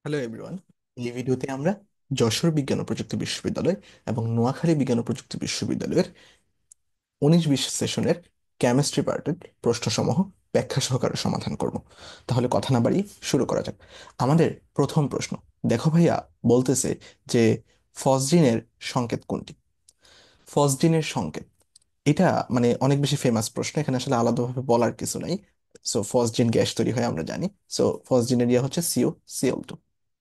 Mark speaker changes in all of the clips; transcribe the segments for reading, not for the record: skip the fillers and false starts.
Speaker 1: Hello everyone. এই ভিডিওতে আমরা যশোর বিজ্ঞান ও প্রযুক্তি বিশ্ববিদ্যালয় এবং নোয়াখালী বিজ্ঞান ও প্রযুক্তি বিশ্ববিদ্যালয়ের 19-20 সেশনের কেমিস্ট্রি পার্টের প্রশ্নসমূহ ব্যাখ্যা সহকারে সমাধান করব। তাহলে কথা না বাড়িয়ে শুরু করা যাক। আমাদের প্রথম প্রশ্ন, দেখো ভাইয়া, বলতেছে যে ফসজিনের সংকেত কোনটি? ফসজিনের সংকেত, এটা মানে অনেক বেশি ফেমাস প্রশ্ন, এখানে আসলে আলাদাভাবে বলার কিছু নাই। সো ফসজিন গ্যাস তৈরি হয় আমরা জানি। সো ফসজিনের ইয়ে হচ্ছে সিও Cl2।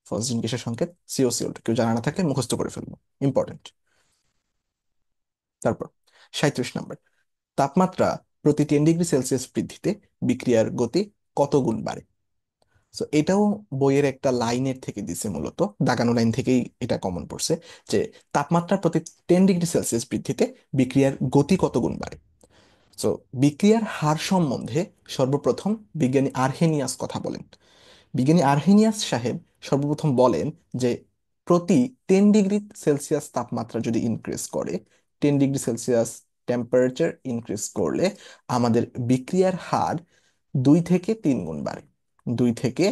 Speaker 1: ফসজিন গ্যাসের সংকেত সিও Cl2, কেউ জানা না থাকলে মুখস্থ করে ফেলবো, ইম্পর্টেন্ট। তারপর 37 নম্বর, তাপমাত্রা প্রতি 10 ডিগ্রি সেলসিয়াস বৃদ্ধিতে বিক্রিয়ার গতি কত গুণ বাড়ে? সো এটাও বইয়ের একটা লাইনের থেকে দিছে, মূলত দাগানো লাইন থেকেই এটা কমন পড়ছে, যে তাপমাত্রা প্রতি 10 ডিগ্রি সেলসিয়াস বৃদ্ধিতে বিক্রিয়ার গতি কত গুণ বাড়ে। সো বিক্রিয়ার হার সম্বন্ধে সর্বপ্রথম বিজ্ঞানী আর্হেনিয়াস কথা বলেন। বিজ্ঞানী আর্হেনিয়াস সাহেব সর্বপ্রথম বলেন যে প্রতি 10 ডিগ্রি সেলসিয়াস তাপমাত্রা যদি ইনক্রিজ করে, 10 ডিগ্রি সেলসিয়াস টেম্পারেচার ইনক্রিজ করলে আমাদের বিক্রিয়ার হার 2 থেকে 3 গুণ বাড়ে। 2 থেকে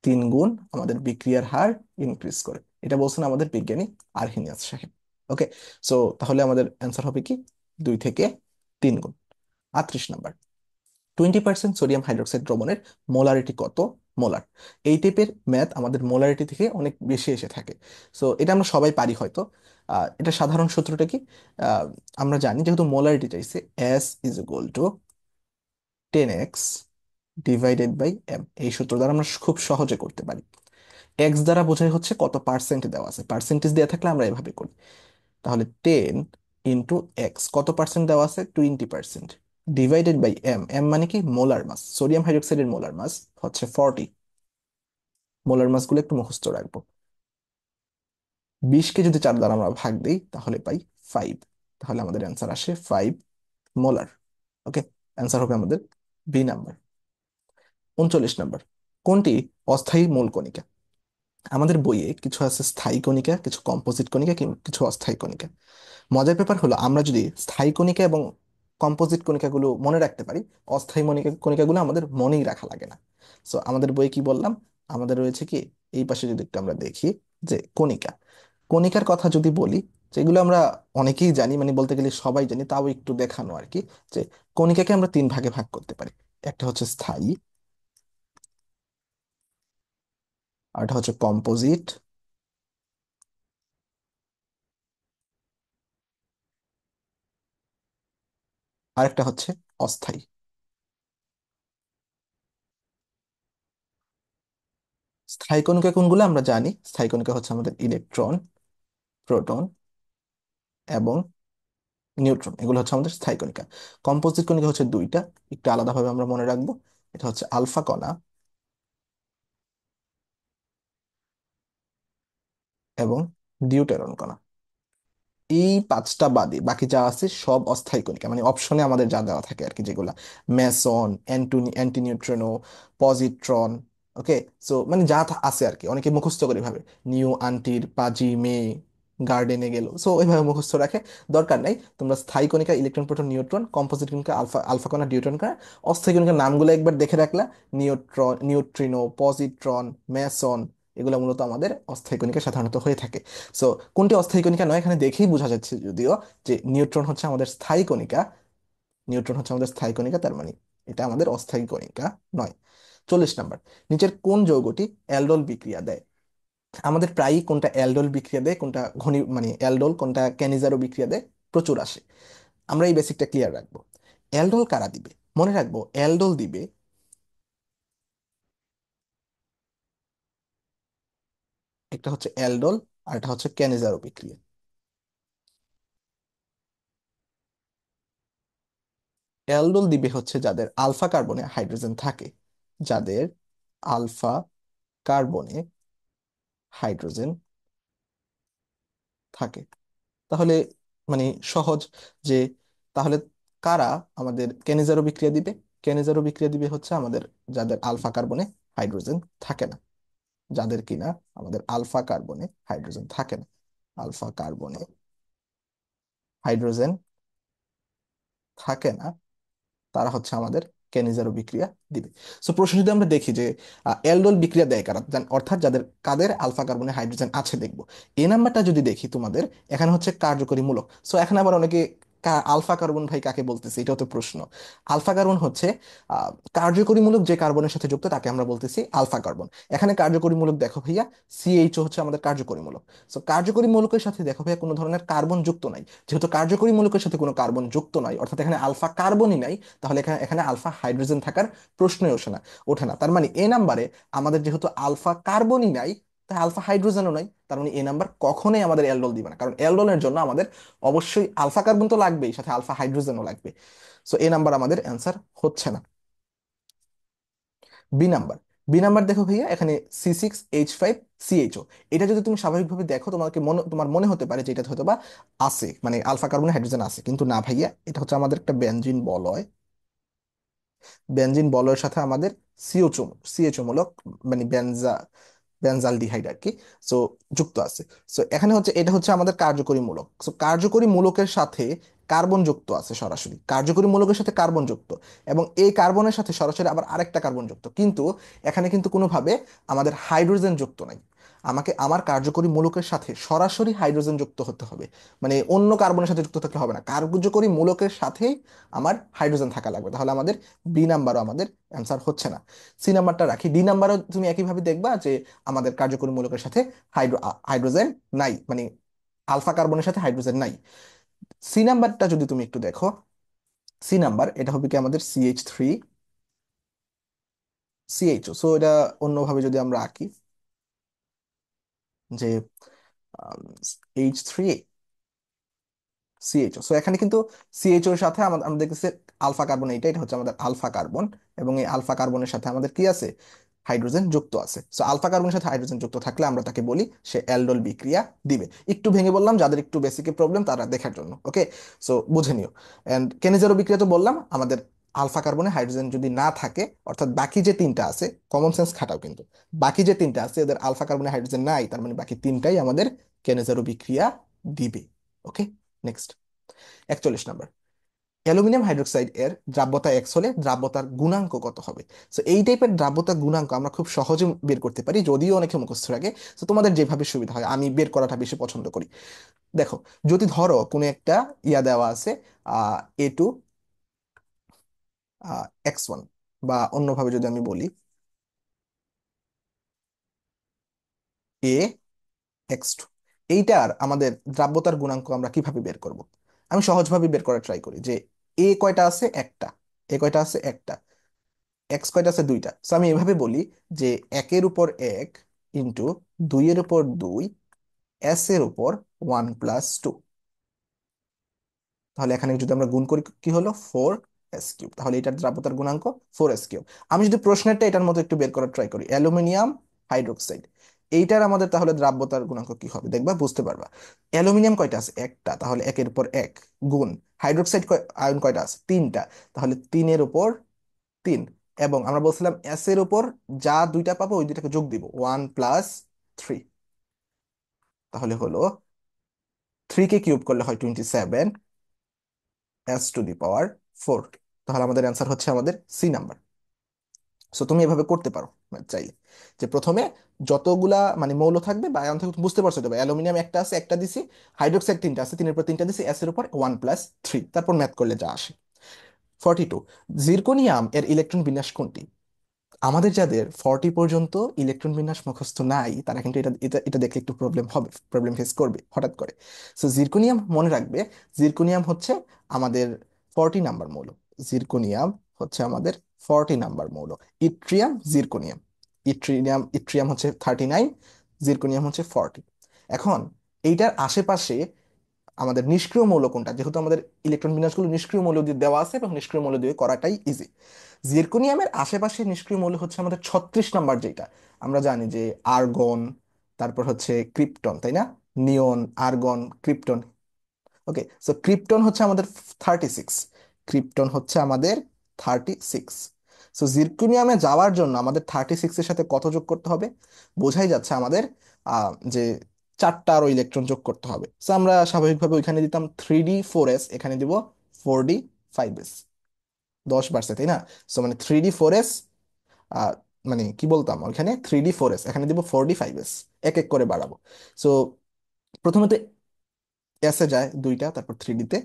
Speaker 1: 3 গুণ আমাদের বিক্রিয়ার হার ইনক্রিজ করে, এটা বলছেন আমাদের বিজ্ঞানী আর্হেনিয়াস সাহেব। ওকে, সো তাহলে আমাদের অ্যান্সার হবে কি? 2 থেকে 3 গুণ। 38 নম্বর, 20% সোডিয়াম হাইড্রোক্সাইড দ্রবণের মোলারিটি কত মোলার? এই টাইপের ম্যাথ আমাদের মোলারিটি থেকে অনেক বেশি এসে থাকে। সো এটা আমরা সবাই পারি হয়তো। এটা সাধারণ সূত্রটা কি? আহ, আমরা জানি, যেহেতু মোলারিটি চাইছে, S = 10x divided by M, এই সূত্র দ্বারা আমরা খুব সহজে করতে পারি। এক্স দ্বারা বোঝায় হচ্ছে কত পার্সেন্ট দেওয়া আছে, পার্সেন্টেজ দেওয়া থাকলে আমরা এভাবে করি। তাহলে 10 × x, কত পার্সেন্ট দেওয়া আছে? 20%, ডিভাইডেড বাই এম, এম মানে কি? Molar mass. সোডিয়াম হাইড্রোক্সাইডের মোলার মাস হচ্ছে 40। মোলার মাস গুলো একটু মুখস্থ রাখবো। 20কে যদি 4 দ্বারা আমরা ভাগ দিই তাহলে পাই 5। তাহলে আমাদের অ্যান্সার আসে 5 মোলার। ওকে, অ্যান্সার হবে আমাদের বি নাম্বার। 39 নম্বর, কোনটি অস্থায়ী মূল কণিকা? আমাদের বইয়ে কিছু আছে স্থায়ী কণিকা, কিছু কম্পোজিট কণিকা, কিছু অস্থায়ী কণিকা। মজার ব্যাপার হলো, আমরা যদি স্থায়ী কণিকা এবং কম্পোজিট কণিকাগুলো মনে রাখতে পারি, অস্থায়ী কণিকাগুলো আমাদের মনেই রাখা লাগে না। সো আমাদের বইয়ে কি বললাম, আমাদের রয়েছে কি, এই পাশে যদি একটু আমরা দেখি, যে কণিকা, কণিকার কথা যদি বলি, যেগুলো আমরা অনেকেই জানি, মানে বলতে গেলে সবাই জানি, তাও একটু দেখানো আর কি, যে কণিকাকে আমরা 3 ভাগে ভাগ করতে পারি। একটা হচ্ছে স্থায়ী, আর একটা হচ্ছে কম্পোজিট, আর একটা হচ্ছে অস্থায়ী। স্থায়ী কণিকা কোনগুলো আমরা জানি, স্থায়ী কণিকা হচ্ছে আমাদের ইলেকট্রন, প্রোটন এবং নিউট্রন, এগুলো হচ্ছে আমাদের স্থায়ী কণিকা। কম্পোজিট কণিকা হচ্ছে দুইটা, একটু আলাদাভাবে আমরা মনে রাখবো। এটা হচ্ছে আলফা কণা এবং ডিউটেরন কণা। এই 5টা বাদে বাকি যা আছে সব অস্থায়ী কণিকা, মানে অপশনে আমাদের যা দেওয়া থাকে আর কি, যেগুলা মেসন, অ্যান্টিনিউট্রিনো, পজিট্রন। ওকে, সো মানে যা আছে আর কি, অনেকে মুখস্থ করে ভাবে নিউ আন্টির পাজি মে গার্ডেনে গেল, সো ওইভাবে মুখস্থ রাখে, দরকার নাই। তোমরা স্থায়ী কণিকা ইলেকট্রন প্রোটন নিউট্রন, কম্পোজিট কণিকা আলফা আলফা কণা ডিউট্রন কণা, অস্থায়ী কণিকার নামগুলো একবার দেখে রাখলা, নিউট্রিনো, পজিট্রন, মেসন, এগুলো মূলত আমাদের অস্থায়ী কণিকা সাধারণত হয়ে থাকে। সো কোনটি অস্থায়ী কণিকা নয়, এখানে দেখেই বোঝা যাচ্ছে যদিও, যে নিউট্রন হচ্ছে আমাদের স্থায়ী কণিকা। নিউট্রন হচ্ছে আমাদের স্থায়ী কণিকা, তার মানে এটা আমাদের অস্থায়ী কণিকা নয়। 40 নম্বর, নিচের কোন যৌগটি অ্যালডোল বিক্রিয়া দেয়? আমাদের প্রায়ই কোনটা অ্যালডোল বিক্রিয়া দেয়, কোনটা ঘনী মানে অ্যালডোল, কোনটা ক্যানিজারো বিক্রিয়া দেয়, প্রচুর আসে। আমরা এই বেসিকটা ক্লিয়ার রাখবো। অ্যালডোল কারা দিবে? মনে রাখবো, অ্যালডোল দিবে, একটা হচ্ছে অ্যালডোল আর একটা হচ্ছে ক্যানিজারো বিক্রিয়া। অ্যালডোল দিবে হচ্ছে যাদের আলফা কার্বনে হাইড্রোজেন থাকে, যাদের আলফা কার্বনে হাইড্রোজেন থাকে। তাহলে মানে সহজ, যে তাহলে কারা আমাদের কেনিজারো বিক্রিয়া দিবে? কেনিজারো বিক্রিয়া দিবে হচ্ছে আমাদের যাদের আলফা কার্বনে হাইড্রোজেন থাকে না, যাদের কিনা আমাদের আলফা কার্বনে হাইড্রোজেন থাকে না, আলফা কার্বনে হাইড্রোজেন থাকে না, তারা হচ্ছে আমাদের ক্যানিজারো বিক্রিয়া দিবে। সো প্রশ্ন যদি আমরা দেখি যে অ্যালডোল বিক্রিয়া দেয় কারা, অর্থাৎ যাদের কাদের আলফা কার্বনে হাইড্রোজেন আছে দেখবো। এই নাম্বারটা যদি দেখি তোমাদের, এখানে হচ্ছে কার্যকরী মূলক। সো এখানে আবার অনেকে আলফা কার্বন ভাই কাকে বলতেছে, এটাও তো প্রশ্ন। আলফা কার্বন হচ্ছে আহ, কার্যকরী মূলক যে কার্বনের সাথে যুক্ত তাকে আমরা বলতেছি আলফা কার্বন। এখানে কার্যকরী মূলক দেখো ভাইয়া, সিএইচও হচ্ছে আমাদের কার্যকরী মূলক। সো কার্যকরী মূলকের সাথে দেখো ভাইয়া কোনো ধরনের কার্বন যুক্ত নাই। যেহেতু কার্যকরী মূলকের সাথে কোনো কার্বন যুক্ত নাই, অর্থাৎ এখানে আলফা কার্বনই নাই, তাহলে এখানে এখানে আলফা হাইড্রোজেন থাকার প্রশ্নই ওঠে না। তার মানে এ নাম্বারে আমাদের যেহেতু আলফা কার্বনই নাই, তাই আলফা হাইড্রোজেনও নাই, তার মানে এ নাম্বার কখনোই আমাদের অ্যালডোল দিবে না, কারণ অ্যালডোলের জন্য আমাদের অবশ্যই আলফা কার্বন তো লাগবেই, সাথে আলফা হাইড্রোজেনও লাগবে। সো এ নাম্বার আমাদের অ্যান্সার হচ্ছে না। বি নাম্বার, বি নাম্বার দেখো ভাইয়া, এখানে C6H5CHO। এটা যদি তুমি স্বাভাবিকভাবে দেখো, তোমার মনে হতে পারে যে এটা হয়তো বা আছে, মানে আলফা কার্বন হাইড্রোজেন আছে, কিন্তু না ভাইয়া, এটা হচ্ছে আমাদের একটা বেনজিন বলয়। বেনজিন বলয়ের সাথে আমাদের সিএচও মূলক, মানে বেনজালডিহাইড আর কি, সো যুক্ত আছে। সো এখানে হচ্ছে এটা হচ্ছে আমাদের কার্যকরী মূলক। সো কার্যকরী মূলকের সাথে কার্বন যুক্ত আছে, সরাসরি কার্যকরী মূলকের সাথে কার্বন যুক্ত, এবং এই কার্বনের সাথে সরাসরি আবার আরেকটা কার্বন যুক্ত, কিন্তু এখানে কিন্তু কোনোভাবে আমাদের হাইড্রোজেন যুক্ত নাই। আমাকে আমার কার্যকরী মূলকের সাথে সরাসরি হাইড্রোজেন যুক্ত হতে হবে, মানে অন্য কার্বনের সাথে যুক্ত থাকলে হবে না, কার্যকরী মূলকের সাথেই আমার হাইড্রোজেন থাকা লাগবে। তাহলে আমাদের বি নাম্বারও আমাদের অ্যান্সার হচ্ছে না। সি নাম্বারটা রাখি, ডি নাম্বারও তুমি একইভাবে দেখবা যে আমাদের কার্যকরী মূলকের সাথে হাইড্রোজেন নাই, মানে আলফা কার্বনের সাথে হাইড্রোজেন নাই। সি নাম্বারটা যদি তুমি একটু দেখো, সি নাম্বার এটা হবে কি আমাদের CH3CHO। সো এটা অন্যভাবে যদি আমরা আঁকি, যে H3CHO। সো এখানে কিন্তু সিএইচও এর সাথে আমরা দেখতেছি আলফা কার্বন, এইটা এটা হচ্ছে আমাদের আলফা কার্বন, এবং এই আলফা কার্বনের সাথে আমাদের কি আছে, হাইড্রোজেন যুক্ত আছে। সো আলফা কার্বনের সাথে হাইড্রোজেন যুক্ত থাকলে আমরা তাকে বলি সে অ্যালডোল বিক্রিয়া দিবে। একটু ভেঙে বললাম, যাদের একটু বেসিকে প্রবলেম তারা দেখার জন্য, ওকে। সো বুঝে নিও। এন্ড কেনিজারো বিক্রিয়া তো বললাম, আমাদের আলফা কার্বনে হাইড্রোজেন যদি না থাকে, অর্থাৎ বাকি যে তিনটা আছে, কমন সেন্স খাটাও কিন্তু, বাকি যে তিনটা আছে এদের আলফা কার্বনে হাইড্রোজেন নাই, তার মানে বাকি তিনটাই আমাদের কেনিজারো বিক্রিয়া দিবে। ওকে, নেক্সট 41 নম্বর, অ্যালুমিনিয়াম হাইড্রোক্সাইড এর দ্রাব্যতা এক্স হলে দ্রাব্যতার গুণাঙ্ক কত হবে? সো এই টাইপের দ্রাব্যতার গুণাঙ্ক আমরা খুব সহজে বের করতে পারি, যদিও অনেকে মুখস্থ রাখে। তো তোমাদের যেভাবে সুবিধা হয়, আমি বের করাটা বেশি পছন্দ করি। দেখো, যদি ধরো কোনো একটা ইয়া দেওয়া আছে, A2 X1, বা অন্যভাবে যদি আমি বলি A X2, এইটার আমাদের দ্রাব্যতার গুণাঙ্ক আমরা কিভাবে বের করব? আমি সহজভাবে বের করার ট্রাই করি, যে এ কয়টা আছে, একটা। এ কয়টা আছে, একটা। এক্স কয়টা আছে, দুইটা। সো আমি এভাবে বলি যে একের উপর এক ইন্টু দুইয়ের উপর দুই, এস এর উপর 1+2। তাহলে এখানে যদি আমরা গুণ করি, কি হলো, 4s কিউব। তাহলে এটার দ্রাব্যতার গুণাঙ্ক 4s কিউব। আমি যদি প্রশ্নেরটা এটার মতো একটু বের করার ট্রাই করি, অ্যালুমিনিয়াম হাইড্রোক্সাইড, এইটার আমাদের তাহলে দ্রাব্যতার গুণাঙ্ক কি হবে দেখবা, বুঝতে পারবা। অ্যালুমিনিয়াম কয়টা আছে, একটা, তাহলে একের উপর এক গুণ। হাইড্রোক্সাইড আয়ন কয়টা আছে, তিনটা, তাহলে তিনের উপর তিন। এবং আমরা বলছিলাম এস এর উপর যা দুইটা পাবো ওই দুইটাকে যোগ দিব, 1+3। তাহলে হলো 3 কে কিউব করলে হয় 27, S⁴। তাহলে আমাদের অ্যান্সার হচ্ছে আমাদের সি নাম্বার। সো তুমি এভাবে করতে পারো, মানে চাইলে, যে প্রথমে যতগুলা মানে মৌল থাকবে বা আয়ন থাকবে, তুমি বুঝতে পারছো তো, অ্যালুমিনিয়াম একটা আছে, একটা দিছি। হাইড্রোক্সাইড তিনটা আছে, তিনের উপর তিনটা দিছি। এস এর উপর 1+3, তারপর ম্যাথ করলে যা আসে। 42, জিরকোনিয়াম এর ইলেকট্রন বিন্যাস কোনটি? আমাদের যাদের 40 পর্যন্ত ইলেকট্রন বিন্যাস মুখস্থ নাই, তারা কিন্তু এটা এটা এটা দেখলে একটু প্রবলেম হবে, প্রবলেম ফেস করবে হঠাৎ করে। সো জিরকোনিয়াম মনে রাখবে, জিরকোনিয়াম হচ্ছে আমাদের 40 নাম্বার মৌল। জিরকোনিয়াম হচ্ছে আমাদের 40 নাম্বার মৌল। জিরকোনিয়াম, ইট্রিয়াম হচ্ছে 39, জিরকোনিয়াম হচ্ছে 40। এখন এইটার আশেপাশে আমাদের নিষ্ক্রিয় মৌল কোনটা, যেহেতু আমাদের ইলেকট্রন বিন্যাসগুলো নিষ্ক্রিয় মৌল দিয়ে দেওয়া আছে, এবং নিষ্ক্রিয় মৌল দিয়ে করাটাই ইজি। জিরকোনিয়ামের আশেপাশে নিষ্ক্রিয় মৌল হচ্ছে আমাদের 36 নাম্বার, যেটা আমরা জানি যে আর্গন, তারপর হচ্ছে ক্রিপ্টন, তাই না? নিয়ন, আর্গন, ক্রিপ্টন। ওকে, সো ক্রিপ্টন হচ্ছে আমাদের 36। ক্রিপ্টন হচ্ছে আমাদের 36। সো জিরকোনিয়ামে যাওয়ার জন্য আমাদের 36-এর সাথে কত যোগ করতে হবে? বোঝাই যাচ্ছে আমাদের যে চারটা আরো ইলেকট্রন যোগ করতে হবে। সো আমরা স্বাভাবিকভাবে ওইখানে দিতাম 3D 4s, এখানে দিব 4D 5s। 10 বাড়ছে, তাই না? সো মানে 3D 4S, মানে কি বলতাম ওইখানে 3D 4S, এখানে দিব 4D 5S, এক এক করে বাড়াবো। সো প্রথমে তো এসে যায় দুইটা, তারপর 3D-তে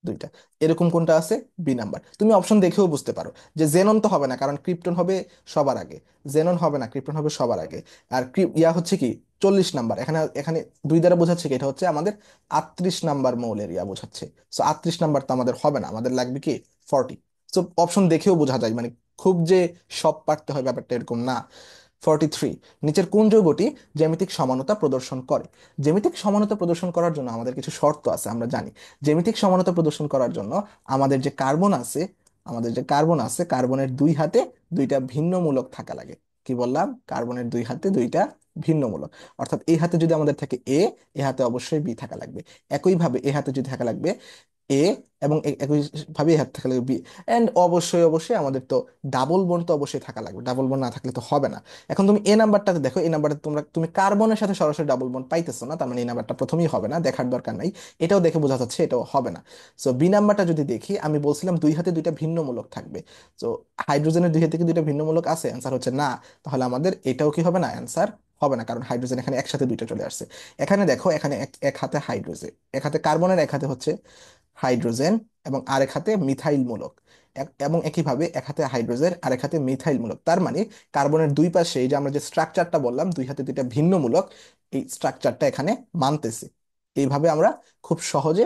Speaker 1: দুইটা, এরকম কোনটা আছে? B number. তুমি অপশন দেখেও বুঝতে পারো যে জেনন তো হবে না, কারণ ক্রিপ্টন হবে সবার আগে। জেনন হবে না, ক্রিপ্টন হবে সবার আগে। আর ইয়া হচ্ছে কি 40 নাম্বার, এখানে এখানে দুই দ্বারা বোঝাচ্ছে কি, এটা হচ্ছে আমাদের 38 নাম্বার মৌলের ইয়া বোঝাচ্ছে। সো 38 নাম্বার তো আমাদের হবে না, আমাদের লাগবে কি 40। সো অপশন দেখেও বোঝা যায়, মানে খুব যে সব পারতে হয় ব্যাপারটা এরকম না। 43, নিচের কোন যৌগটি জ্যামিতিক সমানতা প্রদর্শন করে? জ্যামিতিক সমানতা প্রদর্শন করার জন্য আমাদের কিছু শর্ত আছে, আমরা জানি। জ্যামিতিক সমানতা প্রদর্শন করার জন্য আমাদের যে কার্বন আছে, কার্বনের দুই হাতে দুইটা ভিন্ন মূলক থাকা লাগে। কি বললাম? কার্বনের দুই হাতে দুইটা ভিন্ন মূলক। অর্থাৎ এই হাতে যদি আমাদের থাকে এ, এ হাতে অবশ্যই বি থাকা লাগবে। একইভাবে এ হাতে যদি থাকা লাগবে এ, এবং একই ভাবে এ হাতে থাকা লাগবে বি। এন্ড অবশ্যই অবশ্যই আমাদের তো ডাবল বন্ড তো অবশ্যই থাকা লাগবে, ডাবল বন্ড না থাকলে তো হবে না। এখন তুমি এ নাম্বারটাতে দেখো, এই নাম্বারটা তুমি কার্বনের সাথে সরাসরি ডাবল বন্ড পাইতেছো না, তার মানে এই নাম্বারটা প্রথমেই হবে না, দেখার দরকার নাই। এটাও দেখে বোঝা যাচ্ছে এটাও হবে না। সো বি নাম্বারটা যদি দেখি, আমি বলছিলাম দুই হাতে দুইটা ভিন্ন মূলক থাকবে। সো হাইড্রোজেনের দুই হাতে কি দুইটা ভিন্ন মূলক আছে? অ্যান্সার হচ্ছে না। তাহলে আমাদের এটাও কি হবে না? অ্যান্সার হবে না, কারণ হাইড্রোজেন এখানে একসাথে দুইটা চলে আসছে। এখানে দেখো, এখানে এক হাতে হাইড্রোজেন, এক হাতে কার্বনের, এক হাতে হচ্ছে হাইড্রোজেন, এবং আরেক হাতে মিথাইল মূলক। এবং একইভাবে এক হাতে হাইড্রোজেন আর এক হাতে মিথাইল মূলক, তার মানে কার্বনের দুই পাশে এই যে আমরা যে স্ট্রাকচারটা বললাম দুই হাতে দুইটা ভিন্ন মূলক, এই স্ট্রাকচারটা এখানে মানতেছে। এইভাবে আমরা খুব সহজে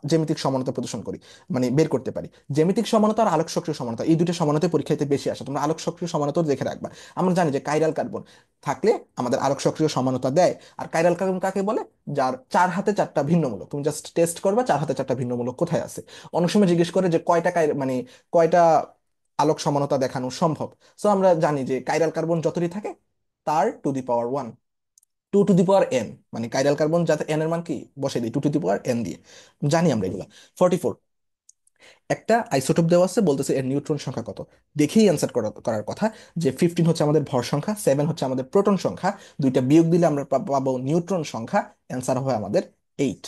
Speaker 1: জ্যামিতিক সমানতা প্রদর্শন করি, মানে বের করতে পারি। জ্যামিতিক সমানতা আর আলোক সক্রিয় সমানতা, এই দুটো সমানতা পরীক্ষাতে বেশি আসে, তোমরা আলোক সক্রিয় সমানতা দেখে রাখবা। আমরা জানি যে কাইরাল কার্বন থাকলে আমাদের আলোক সক্রিয় সমানতা দেয়। আর কাইরাল কার্বন কাকে বলে? যার চার হাতে চারটা ভিন্ন মূলক। তুমি জাস্ট টেস্ট করবা চার হাতে চারটা ভিন্ন মূলক কোথায় আছে। অনেক সময় জিজ্ঞেস করে যে কয়টা মানে কয়টা আলোক সমানতা দেখানো সম্ভব। সো আমরা জানি যে কাইরাল কার্বন যতটি থাকে তার to the power 1, 2 to the power n, মানে কাইরাল কার্বন যাতে n এর মান কি বসে দিই 2 টু দি পাওয়ার n দিয়ে। জানি আমরা এগুলা। 44, একটা আইসোটোপ দেওয়া আছে, বলতেছে এর নিউট্রন সংখ্যা কত। দেখেই অ্যান্সার করার কথা যে 15 হচ্ছে আমাদের ভর সংখ্যা, 7 হচ্ছে আমাদের প্রোটন সংখ্যা, দুইটা বিয়োগ দিলে আমরা পাবো নিউট্রন সংখ্যা। অ্যান্সার হবে আমাদের 8।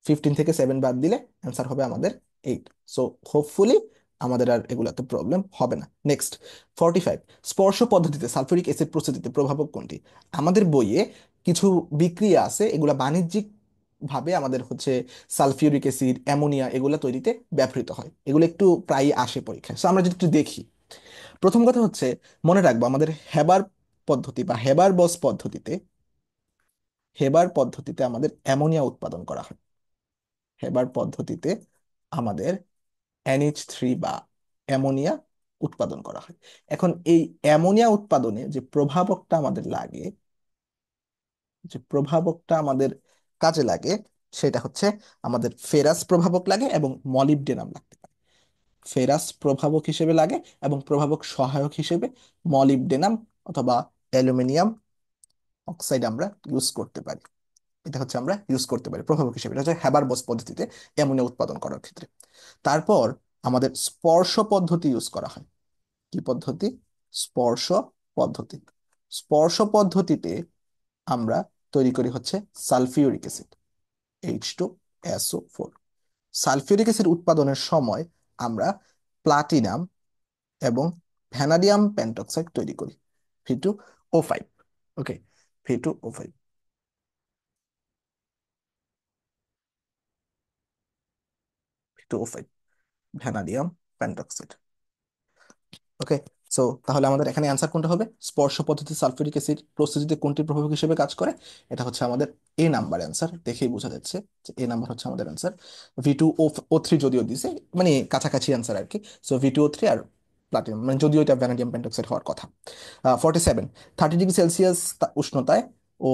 Speaker 1: 15 থেকে 7 বাদ দিলে অ্যান্সার হবে আমাদের 8। সো হোপফুলি আমাদের আর এগুলাতে প্রবলেম হবে না। নেক্সট, 45, স্পর্শ পদ্ধতিতে সালফিউরিক অ্যাসিড প্রস্তুতিতে প্রভাবক কোনটি? আমাদের বইয়ে কিছু বিক্রিয়া আছে, এগুলা বাণিজ্যিক ভাবে আমাদের হচ্ছে সালফিউরিক অ্যাসিড, অ্যামোনিয়া এগুলো তৈরিতে ব্যবহৃত হয়, এগুলো একটু প্রায়ই আসে পরীক্ষায়। সো আমরা যদি একটু দেখি, প্রথম কথা হচ্ছে মনে রাখবো আমাদের হেবার পদ্ধতি বা হেবার পদ্ধতিতে আমাদের অ্যামোনিয়া উৎপাদন করা হয়। হেবার পদ্ধতিতে আমাদের NH3 বা অ্যামোনিয়া উৎপাদন করা হয়। এখন এই অ্যামোনিয়া উৎপাদনে যে প্রভাবকটা আমাদের লাগে, যে প্রভাবকটা আমাদের কাজে লাগে, সেটা হচ্ছে আমাদের ফেরাস প্রভাবক লাগে এবং মলিবডেনাম লাগতে পারে। ফেরাস প্রভাবক হিসেবে লাগে এবং প্রভাবক সহায়ক হিসেবে মলিবডেনাম অথবা অ্যালুমিনিয়াম অক্সাইড আমরা ইউজ করতে পারি। এটা হচ্ছে আমরা ইউজ করতে পারি প্রভাবক হিসেবে, এটা হচ্ছে হ্যাবারবোস পদ্ধতিতে অ্যামোনিয়া উৎপাদন করার ক্ষেত্রে। তারপর আমাদের স্পর্শ পদ্ধতি ইউজ করা হয়। কি পদ্ধতি? স্পর্শ পদ্ধতি। স্পর্শ পদ্ধতিতে আমরা তৈরি করি হচ্ছে sulphuric acid, H2SO4। Sulphuric acid উৎপাদনের সময় আমরা প্লাটিনাম এবং ভ্যানাডিয়াম পেন্টক্সাইড তৈরি করি, V2O5। ওকে, V2O5, V2O5, ভ্যানাডিয়াম পেন্টক্সাইড। ওকে। সো তাহলে আমাদের এখানে অ্যান্সার কোনটা হবে? স্পর্শ পদ্ধতি সালফিউরিক অ্যাসিড প্রস্তুতিতে কোনটি প্রভাবক হিসেবে কাজ করে? এটা হচ্ছে আমাদের এ নাম্বার অ্যান্সার, দেখেই বোঝা যাচ্ছে যে এ নাম্বার হচ্ছে আমাদের অ্যান্সার। V2O3 যদিও দিছে, মানে কাছাকাছি অ্যান্সার আর কি। সো V2O3 আর প্লাটিনাম, মানে যদিও এটা ভ্যানাডিয়াম পেন্টক্সাইড হওয়ার কথা। 47, 30 ডিগ্রি সেলসিয়াস উষ্ণতায় ও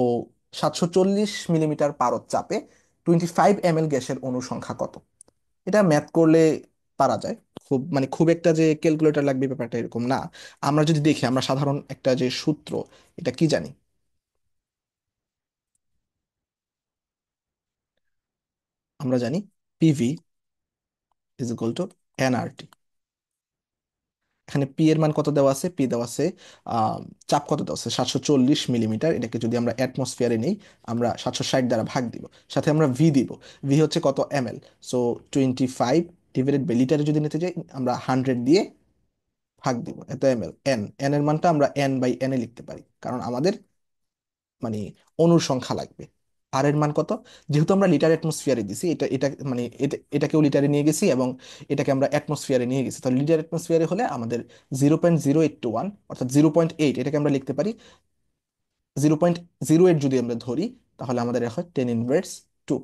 Speaker 1: 740 মিলিমিটার পারদ চাপে 25 ml গ্যাসের অণু সংখ্যা কত? এটা ম্যাথ করলে পারা যায়, খুব মানে খুব একটা যে ক্যালকুলেটর লাগবে ব্যাপারটা এরকম না। আমরা যদি দেখি, আমরা সাধারণ একটা যে সূত্র, এটা কি জানি? আমরা জানি PV is equal two nRT. এখানে পি এর মান কত দেওয়া আছে? পি দেওয়া আছে, আহ, চাপ কত দেওয়া আছে? 740 মিলিমিটার। এটাকে যদি আমরা অ্যাটমসফিয়ারে নেই, আমরা 760 দ্বারা ভাগ দিব, সাথে আমরা ভি দিব। ভি হচ্ছে কত? ml। সো 25 ডিভাইডেড বাই লিটারে যদি নিতে যাই আমরা 100 দিয়ে ভাগ দিব, এত এম এল। এন এন এর মানটা আমরা এন বাই এন এ লিখতে পারি, কারণ আমাদের মানে অণুর সংখ্যা লাগবে। আর এর মান কত? যেহেতু আমরা লিটার অ্যাটমসফিয়ারে দিছি, এটাকেও লিটারে নিয়ে গেছি এবং এটাকে আমরা অ্যাটমসফিয়ারে নিয়ে গেছি, তাহলে লিটার অ্যাটমসফিয়ারে হলে আমাদের 0.0821 অর্থাৎ 0.8, এটাকে আমরা লিখতে পারি 0.08 যদি আমরা ধরি, তাহলে আমাদের হয় 10^2,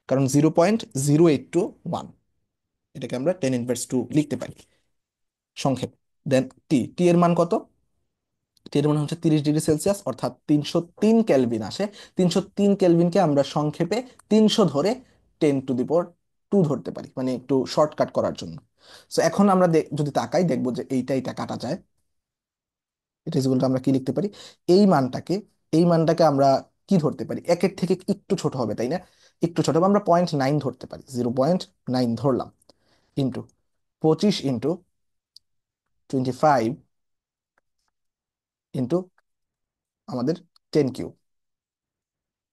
Speaker 1: কারণ 0.0821, এটাকে আমরা 10^2 লিখতে পারি সংক্ষেপ। দেন টি টি এর মান কত? টি এর মান হচ্ছে 30°C, অর্থাৎ 303 কেলভিন আসে। 303 কেলভিনকে আমরা সংক্ষেপে 300 ধরে 10^2 ধরতে পারি, মানে একটু শর্টকাট করার জন্য। সো এখন আমরা যদি তাকাই দেখবো যে এইটা কাটা যায়। এটা যেগুলো আমরা কি লিখতে পারি, এই মানটাকে এই মানটাকে আমরা কি ধরতে পারি, একের থেকে একটু ছোট হবে তাই না? একটু ছোট হবে, আমরা 0.9 ধরতে পারি, 0.9 ধরলাম, ইন্টু 25 ইন্টু 25 ইন্টু আমাদের 10 কিউব,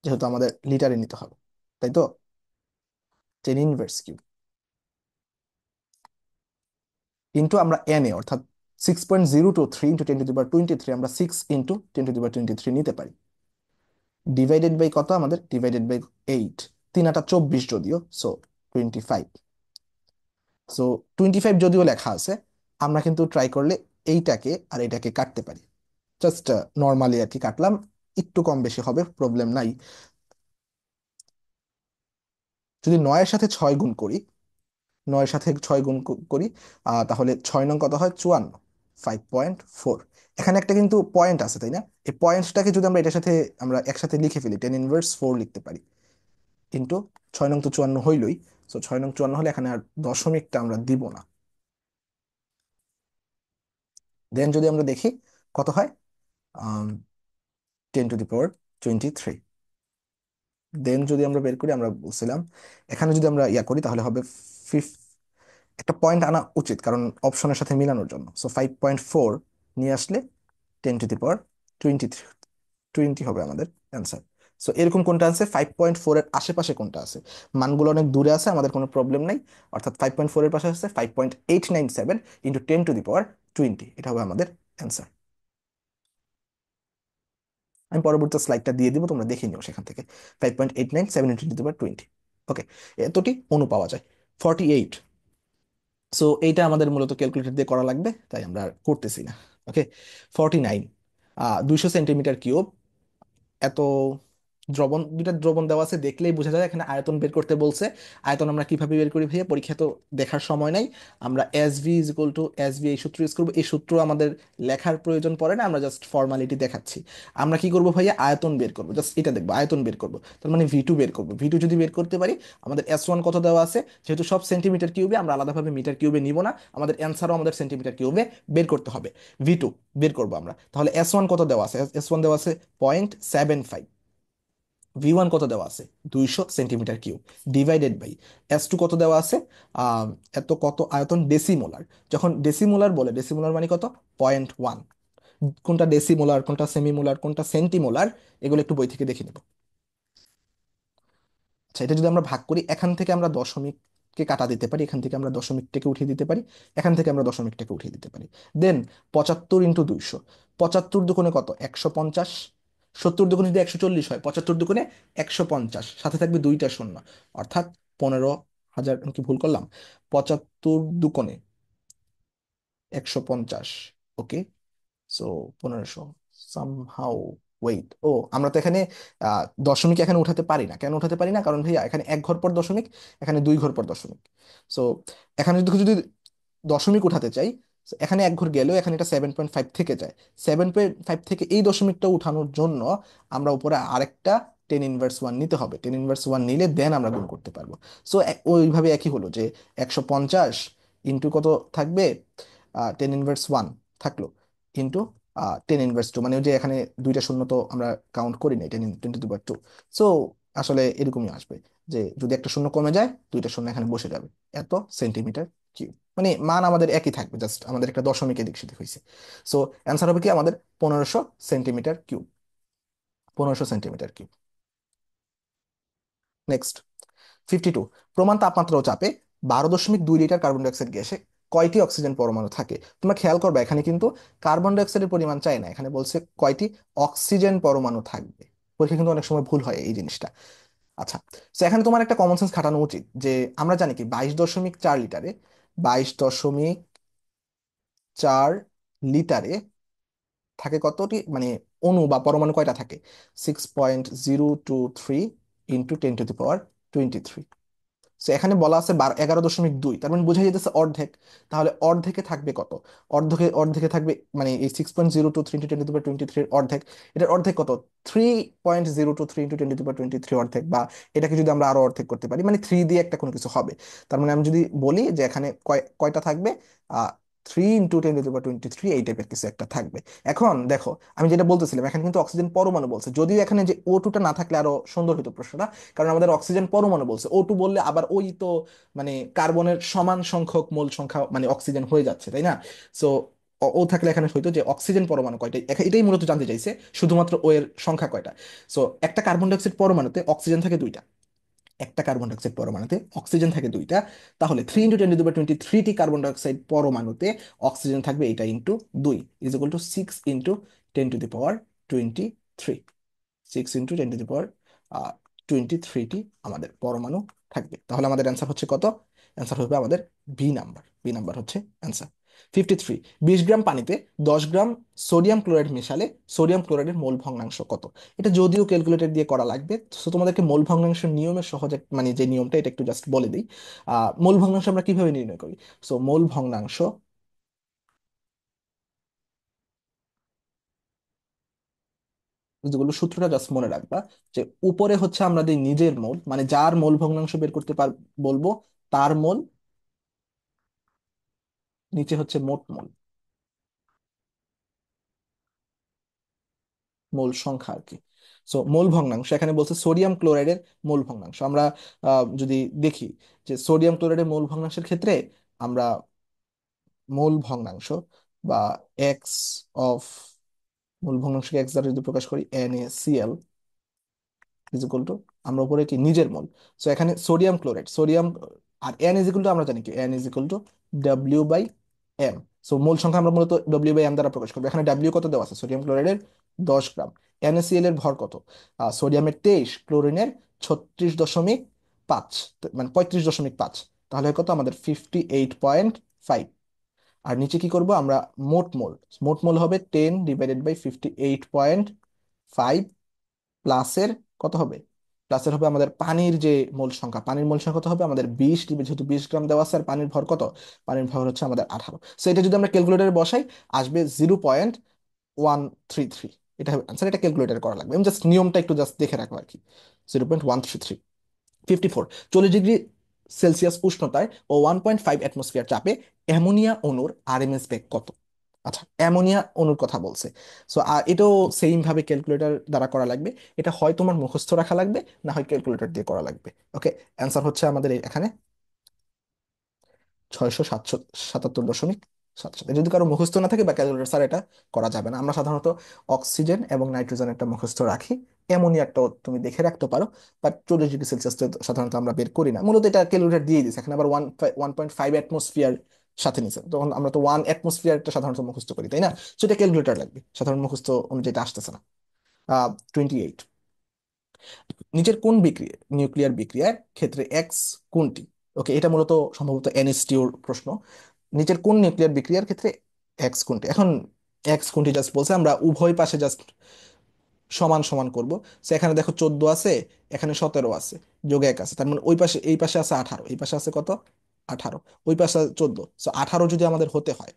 Speaker 1: যেহেতু আমাদের লিটারে নিতে হবে, তাই তো? 10^3 ইন্টু আমরা এন এ অর্থাৎ 6.023 ইন্টু 10^23, আমরা 6 ইন্টু 10^23 নিতে পারি। ডিভাইডেড বাই কত আমাদের? ডিভাইডেড বাই 8, 3 8 24 যদিও, সো 25। সো 25 যদিও লেখা আছে, আমরা কিন্তু ট্রাই করলে এইটাকে আর এটাকে কাটতে পারি, জাস্ট নর্মালি আর কি কাটলাম, একটু কম বেশি হবে, প্রবলেম নাই। যদি 9-এর সাথে 6 গুণ করি, 9-এর সাথে 6 গুণ করি, তাহলে 6 নং কত হয়? 54, 5.4। এখানে একটা কিন্তু পয়েন্ট আছে তাই না? এই পয়েন্টটাকে যদি আমরা এটার সাথে আমরা একসাথে লিখে ফেলি, 10^4 লিখতে পারি, কিন্তু 6 নং তো 54 হইলই। সো 6 নং 54 হলে এখানে আর দশমিকটা আমরা দিব না। দেন যদি আমরা দেখি কত হয়, 10^23। দেন যদি আমরা বের করি, আমরা বলছিলাম এখানে যদি আমরা ইয়া করি তাহলে হবে একটা পয়েন্ট আনা উচিত, কারণ অপশনের সাথে মিলানোর জন্য। সো 5.4 নিয়ে আসলে 10^20 হবে আমাদের অ্যান্সার। সো এরকম কোনটা আছে 5.4 এর আশেপাশে কোনটা আছে, মানগুলো অনেক দূরে আছে, আমাদের কোনো প্রবলেম নাই। অর্থাৎ 5.4 এর পাশে আছে 5.897 ইন্টু 10^20, এটা হবে আমাদের অ্যান্সার। আমি পরবর্তী স্লাইডটা দিয়ে দিব, তোমরা দেখে নিও সেখান থেকে। 5.897 ইন্টু 10^20, ওকে, এতটি অণু পাওয়া যায়। 48। সো এইটা আমাদের মূলত ক্যালকুলেটর দিয়ে করা লাগবে, তাই আমরা আর করতেছি না। ওকে, 49, 200 সেন্টিমিটার কিউব। এত দ্রবণ, দুইটা দ্রবণ দেওয়া আছে, দেখলেই বোঝা যায় এখানে আয়তন বের করতে বলছে। আয়তন আমরা কিভাবে বের করি ভাইয়া, পরীক্ষা তো দেখার সময় নাই। আমরা S V is equal two S V, এই সূত্র ইউজ করবো। এই সূত্র আমাদের লেখার প্রয়োজন পড়ে না, আমরা জাস্ট ফর্মালিটি দেখাচ্ছি। আমরা কি করবো ভাইয়া, আয়তন বের করবো, জাস্ট এটা দেখবো, আয়তন বের করবো, তার মানে ভি টু বের করবো। ভি টু যদি বের করতে পারি, আমাদের S1 কত দেওয়া আছে, যেহেতু সব সেন্টিমিটার কিউবে, আমরা আলাদাভাবে মিটার কিউবে নিব না, আমাদের অ্যান্সারও আমাদের সেন্টিমিটার কিউবে বের করতে হবে। ভি টু বের করবো আমরা, তাহলে S1 কত দেওয়া আছে? S1 দেওয়া আছে 0.75। V1 কত দেওয়া আছে? 200 centimetre cube, divided by S2 কত দেওয়া আছে? আহ, এত কত আয়তন ডেসিমোলার। যখন ডেসিমোলার বলে, ডেসিমোলার মানে কত? 0.1। কোনটা ডেসিমোলার, কোনটা সেমিমোলার, কোনটা সেন্টিমোলার, এগুলো একটু বই থেকে দেখে নেব। আচ্ছা, এটা যদি আমরা ভাগ করি, এখান থেকে আমরা দশমিককে কাটা দিতে পারি, এখান থেকে আমরা দশমিকটাকে উঠিয়ে দিতে পারি, এখান থেকে আমরা দশমিকটাকে উঠিয়ে দিতে পারি। দেন 75 ইন্টু 200, 75 দুগুণে কত? 150। 70 দুগুণে যদি 140 হয়, 75 দুগুণে 150, সাথে থাকবে দুইটা শূন্য, অর্থাৎ 15,000। আমি কি ভুল করলাম? 75 দুগুণে 150, ওকে, সো 1500 সামহাউ। ওয়েট, ও আমরা তো এখানে দশমিক এখানে উঠাতে পারি না। কেন উঠাতে পারি না? কারণ ভাইয়া এখানে 1 ঘর পর দশমিক, এখানে 2 ঘর পর দশমিক। সো এখানে যদি যদি দশমিক উঠাতে চাই, so এখানে 1 ঘর গেলেও এখানে এটা 7.5 থেকে যায়। 7.5 থেকে এই দশমিকটা উঠানোর জন্য আমরা উপরে আরেকটা 10^1 নিতে হবে। 10^1 নিলে দেন আমরা গুণ করতে পারবো। সো ওইভাবে একই হলো যে 150 ইন্টু কত থাকবে, 10^1 থাকলো, ইন্টু 10^2, মানে ওই যে এখানে দুইটা শূন্য তো আমরা কাউন্ট করি না, 10^2। সো আসলে এরকমই আসবে, যে যদি একটা শূন্য কমে যায়, দুইটা শূন্য এখানে বসে যাবে, এত সেন্টিমিটার কিউব। মানে মান আমাদের একই থাকবে, জাস্ট আমাদের একটা দশমিক এদিক সেদিক হয়েছে। সো অ্যান্সার হবে কি আমাদের 1500 centimetre cube. 1500 centimetre cube. Next 52, প্রমাণ তাপমাত্রা ও চাপে 12.2 লিটার কার্বন ডাইঅক্সাইড গ্যাসে কয়টি অক্সিজেন পরমাণু থাকে? তোমরা খেয়াল করবে এখানে কিন্তু কার্বন ডাইঅক্সাইডের পরিমাণ চাই না, এখানে বলছে কয়টি অক্সিজেন পরমাণু থাকবে। পরীক্ষা কিন্তু অনেক সময় ভুল হয় এই জিনিসটা। আচ্ছা, তো এখানে তোমার একটা কমন সেন্স খাটানো উচিত যে আমরা জানি কি 22.4 লিটারে, 22.4 লিটারে থাকে কতটি মানে অণু বা পরমাণু কয়টা থাকে? 6.023 ইন্টু 10⁻23। সো এখানে বলা আছে 11.2, তার মানে বোঝা যেতেছে অর্ধেক। তাহলে অর্ধেকে থাকবে কত? অর্ধেকে অর্ধেকে থাকবে মানে এই 6.023 ইন্টু 10⁻23 এর অর্ধেক, এটার অর্ধেক কত? 3.023 ইন্টু 10⁻23 অর্ধেক, বা এটাকে যদি আমরা আরো অর্ধেক করতে পারি মানে 3 দিয়ে একটা কোনো কিছু হবে। তার মানে আমি যদি বলি যে এখানে কয়টা থাকবে, 3 ইন্টু 10⁻23 এই টাইপের কিছু একটা থাকবে। এখন দেখো, আমি যেটা বলতেছিলাম এখানে কিন্তু অক্সিজেন পরমাণু বলছে, যদিও এখানে যে O2টা না থাকলে আরো সুন্দর হতো প্রশ্নটা, কারণ আমাদের অক্সিজেন পরমাণু বলছে। O2 বললে আবার ওই তো মানে কার্বনের সমান সংখ্যক মোল সংখ্যা মানে অক্সিজেন হয়ে যাচ্ছে, তাই না? সো ও থাকলে এখানে হয়তো যে অক্সিজেন পরমাণু কয়টা, এটাই মূলত জানতে চাইছে, শুধুমাত্র ও এর সংখ্যা কয়টা। সো একটা কার্বন ডাইঅক্সাইড পরমাণুতে অক্সিজেন থাকে দুইটা, একটা কার্বন ডাইঅক্সাইড পরমাণুতে অক্সিজেন থাকে দুইটা। তাহলে 3 ইন্টু 10⁻23টি কার্বন ডাইঅক্সাইড পরমাণুতে অক্সিজেন থাকবে এইটা into 2 is equal to 6 into 10⁻23। 6 into 10⁻23টি আমাদের পরমাণু থাকবে। তাহলে আমাদের অ্যান্সার হচ্ছে কত? অ্যান্সার হবে আমাদের বি নাম্বার হচ্ছে অ্যান্সার। 53, 20 গ্রাম পানিতে 10 গ্রাম সোডিয়াম ক্লোরাইড মেশালে সোডিয়াম ক্লোরাইডের মোল ভগ্নাংশ কত? এটা যদিও ক্যালকুলেটর দিয়ে করা লাগবে, তো তোমাদেরকে মোল ভগ্নাংশ নিয়মের সহজে মানে যে নিয়মটা এটা একটু জাস্ট বলে দিই। মোল ভগ্নাংশ আমরা কিভাবে নির্ণয় করি? সো মোল ভগ্নাংশ যেগুলো, সূত্রটা জাস্ট মনে রাখবা যে উপরে হচ্ছে আমরা দিই নিজের মোল, মানে যার মোল ভগ্নাংশ বের করতে বলবো তার মোল, নিচে হচ্ছে মোট মোল, মোল সংখ্যা আর কি। সো মোল ভগ্নাংশ এখানে বলছে সোডিয়াম ক্লোরাইডের মোল ভগ্নাংশ। আমরা যদি দেখি যে সোডিয়াম ক্লোরাইডের মোল ভগ্নাংশের ক্ষেত্রে আমরা মোল ভগ্নাংশ বা এক্স অফ, মূল ভগ্নাংশকে এক্স দ্বারা যদি প্রকাশ করি, NaCl ইজ ইকুয়াল টু, আমরা উপরে কি নিজের মোল। সো এখানে সোডিয়াম ক্লোরাইড, সোডিয়াম, আর এন ইজ ইকুয়াল টু আমরা জানি কি N is equal to W/M। So mole সংখ্যা আমরা মূলত W/M দ্বারা প্রকাশ করবো। এখানে ডাব্লিউ কত দেওয়া আছে? সোডিয়াম ক্লোরাইডের 10 গ্রাম। NaCl এর ভর কত? সোডিয়ামের 23, ক্লোরিনের 36.5, মানে 35.5। তাহলে কত আমাদের 58.5। আর নিচে কি করব আমরা? মোট মোল, মোট মোল হবে 10/58.5, প্লাসের কত হবে? প্লাসের হবে আমাদের পানির যে মোল সংখ্যা, পানির মোল সংখ্যা কত হবে আমাদের? 20, যেহেতু 20 গ্রাম দেওয়া আছে, আর পানির ভর কত? পানির ভর হচ্ছে আমাদের 18। সো এটা যদি আমরা ক্যালকুলেটারে বসাই আসবে 0.133। এটা হবে আনসার। এটা ক্যালকুলেটারে করা লাগবে, আমি জাস্ট নিয়মটা একটু জাস্ট দেখে রাখবো আর কি। 0.133। 54, 40 ডিগ্রি সেলসিয়াস উষ্ণতায় ও 1.5 অ্যাটমসফিয়ার চাপে অ্যামোনিয়া অণুর আরএমএস বেগ কত? আচ্ছা, অ্যামোনিয়া অণুর কথা বলছে। সো এটাও সেম ভাবে ক্যালকুলেটর দ্বারা করা লাগবে। এটা হয় তোমার মুখস্থ রাখা লাগবে, না হয় ক্যালকুলেটর দিয়ে করা লাগবে। ওকে, অ্যান্সার হচ্ছে আমাদের এখানে 677.7 যদি কারো মুখস্থ না থাকে বা ক্যালকুলেটর স্যার এটা করা যাবে না। আমরা সাধারণত অক্সিজেন এবং নাইট্রোজেন একটা মুখস্থ রাখি, অ্যামোনিয়াটাও তুমি দেখে রাখতে পারো, বাট 40 ডিগ্রি সেলসিয়াস সাধারণত আমরা বের করি না। মূলত এটা ক্যালকুলেটর দিয়ে দিচ্ছে, এখানে আবার 1.5 অ্যাটমসফিয়ার সাথে নিছে, তখন আমরা তো 1 অ্যাটমসফিয়ারটা সাধারণত মুখস্থ করি, তাই না? সেটা ক্যালকুলেটর লাগবে, সাধারণ মুখস্থ অনুযায়ী এটা আসতেছে না। 28, নিচের কোন বিক্রিয়া, নিউক্লিয়ার বিক্রিয়ার ক্ষেত্রে এক্স কোনটি? ওকে, এটা মূলত সম্ভবত NH2 এর প্রশ্ন। নিচের কোন নিউক্লিয়ার বিক্রিয়ার ক্ষেত্রে এক্স কোনটি? এখন এক্স কোনটি জাস্ট বলছে, আমরা উভয় পাশে জাস্ট সমান সমান করব। সো এখানে দেখো 14 আছে, এখানে 17 আছে, যোগ 1 আছে, তার মানে ওই পাশে, এই পাশে আছে 18, এই পাশে আছে কত? 18, ওই পাশে 14। সো 18 যদি আমাদের হতে হয়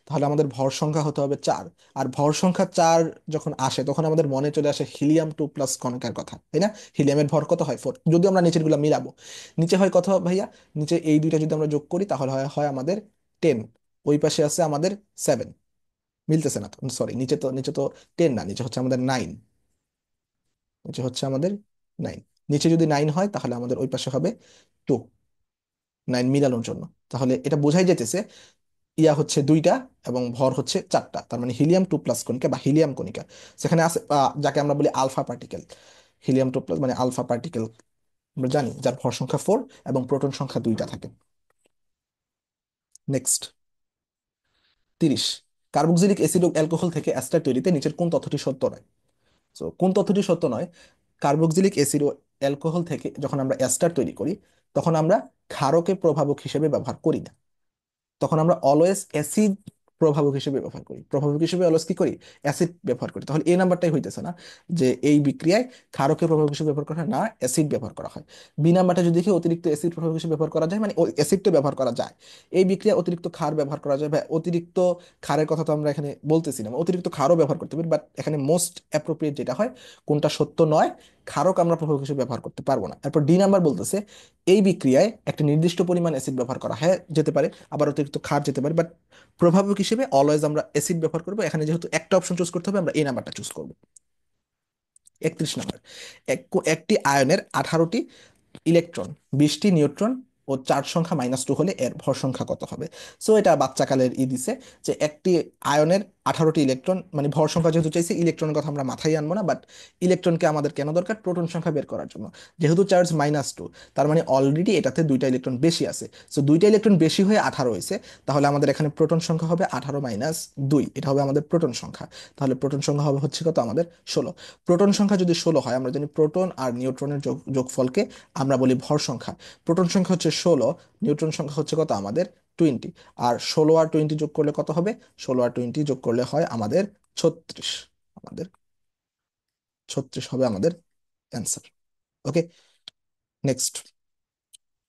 Speaker 1: তাহলে আমাদের ভর সংখ্যা হতে হবে 4। আর ভর সংখ্যা 4 যখন আসে তখন আমাদের মনে চলে আসে হিলিয়াম 2 প্লাস কণিকার কথা, তাই না? হিলিয়ামের ভর কত হয়? 4। যদি আমরা নিচের গুলা মিলাবো, নিচে হয় কত ভাইয়া? নিচে এই দুইটা যদি আমরা যোগ করি তাহলে হয় হয় আমাদের 10, ওই পাশে আছে আমাদের 7। মিলতেছে না তো, সরি, নিচে তো 10 না, নিচে হচ্ছে আমাদের 9। নিচে হচ্ছে আমাদের 9। নিচে যদি 9 হয় তাহলে আমাদের ওই পাশে হবে 2, 9 মিলানোর জন্য। তাহলে এটা বোঝাই যেতেছে ইয়া হচ্ছে দুইটা এবং ভর হচ্ছে 4টা, তার মানে হিলিয়াম 2 প্লাস কণিকা বা হিলিয়াম কণিকা। সেখানে আছে যাকে আমরা বলি আলফা পার্টিকেল। হিলিয়াম 2 প্লাস মানে আলফা পার্টিকেল আমরা জানি, যার ভর সংখ্যা 4 এবং প্রোটন সংখ্যা 2টা থাকে। নেক্সট 30, কার্বক্সিলিক অ্যাসিড ও অ্যালকোহল থেকে অ্যাস্টার তৈরিতে নিচের কোন তথ্যটি সত্য নয়? সো কোন তথ্যটি সত্য নয়? কার্বক্সিলিক অ্যাসিড ও অ্যালকোহল থেকে যখন আমরা অ্যাস্টার তৈরি করি, তখন আমরা ক্ষারকে প্রভাবক হিসেবে ব্যবহার করি না। তখন আমরা অলওয়েজ অ্যাসিড প্রভাবক হিসেবে ব্যবহার করি, প্রভাবক হিসেবে অলওয়েজ কি করি? অ্যাসিড ব্যবহার করি। তাহলে এই নাম্বারটাই হইতেছে না, যে এই বিক্রিয়ায় ক্ষারকে প্রভাবক হিসেবে ব্যবহার করা হয় না, অ্যাসিড ব্যবহার করা হয়। বি নাম্বারটা যদি দেখি অতিরিক্ত অ্যাসিড প্রভাবক হিসেবে ব্যবহার করা যায়, মানে ওই অ্যাসিডটা ব্যবহার করা যায়। এই বিক্রিয়ায় অতিরিক্ত ক্ষার ব্যবহার করা যায়, বা অতিরিক্ত ক্ষারের কথা তো আমরা এখানে বলতেছি না, অতিরিক্ত ক্ষারও ব্যবহার করতে পারি, বাট এখানে মোস্ট অ্যাপ্রোপ্রিয়েট যেটা হয়, কোনটা সত্য নয়, ক্ষারক আমরা প্রভাবক হিসেবে ব্যবহার করতে পারবো না। এরপর ডি নাম্বার বলতেছে এই বিক্রিয়ায় একটা নির্দিষ্ট পরিমাণ অ্যাসিড ব্যবহার করা হয় যেতে পারে, আবার অতিরিক্ত ক্ষার যেতে পারে, বাট প্রভাবক হিসেবে অলওয়েজ আমরা অ্যাসিড ব্যবহার করবো। এখানে যেহেতু একটা অপশন চুজ করতে হবে, আমরা এই নাম্বারটা চুজ করবো। 31 নাম্বার, একটি আয়নের 18টি ইলেকট্রন, 20টি নিউট্রন ও চার্জ সংখ্যা -2 হলে এর ভর সংখ্যা কত হবে? সো এটা বাচ্চাকালের দিছে, যে একটি আয়নের 18টি ইলেকট্রন, মানে ভর সংখ্যা যেহেতু চাইছে, ইলেকট্রনের কথা আমরা মাথায় আনবো না, বাট ইলেকট্রনকে আমাদের কেন দরকার? প্রোটন সংখ্যা বের করার জন্য। যেহেতু চার্জ -2, তার মানে অলরেডি এটাতে দুইটা ইলেকট্রন বেশি আছে। সো দুইটা ইলেকট্রন বেশি হয়ে 18 হয়েছে, তাহলে আমাদের এখানে প্রোটন সংখ্যা হবে 18 - 2, এটা হবে আমাদের প্রোটন সংখ্যা। তাহলে প্রোটন সংখ্যা হবে হচ্ছে কত আমাদের? 16। প্রোটন সংখ্যা যদি 16 হয়, আমরা জানি প্রোটন আর নিউট্রনের যোগফলকে আমরা বলি ভর সংখ্যা। প্রোটন সংখ্যা হচ্ছে 16, নিউট্রন সংখ্যা হচ্ছে কত আমাদের? 20। আর 16 আর 20 যোগ করলে কত হবে? 16 আর 20 যোগ করলে হয় আমাদের 36। আমাদের 36 হবে আমাদের অ্যান্সার। ওকে, নেক্সট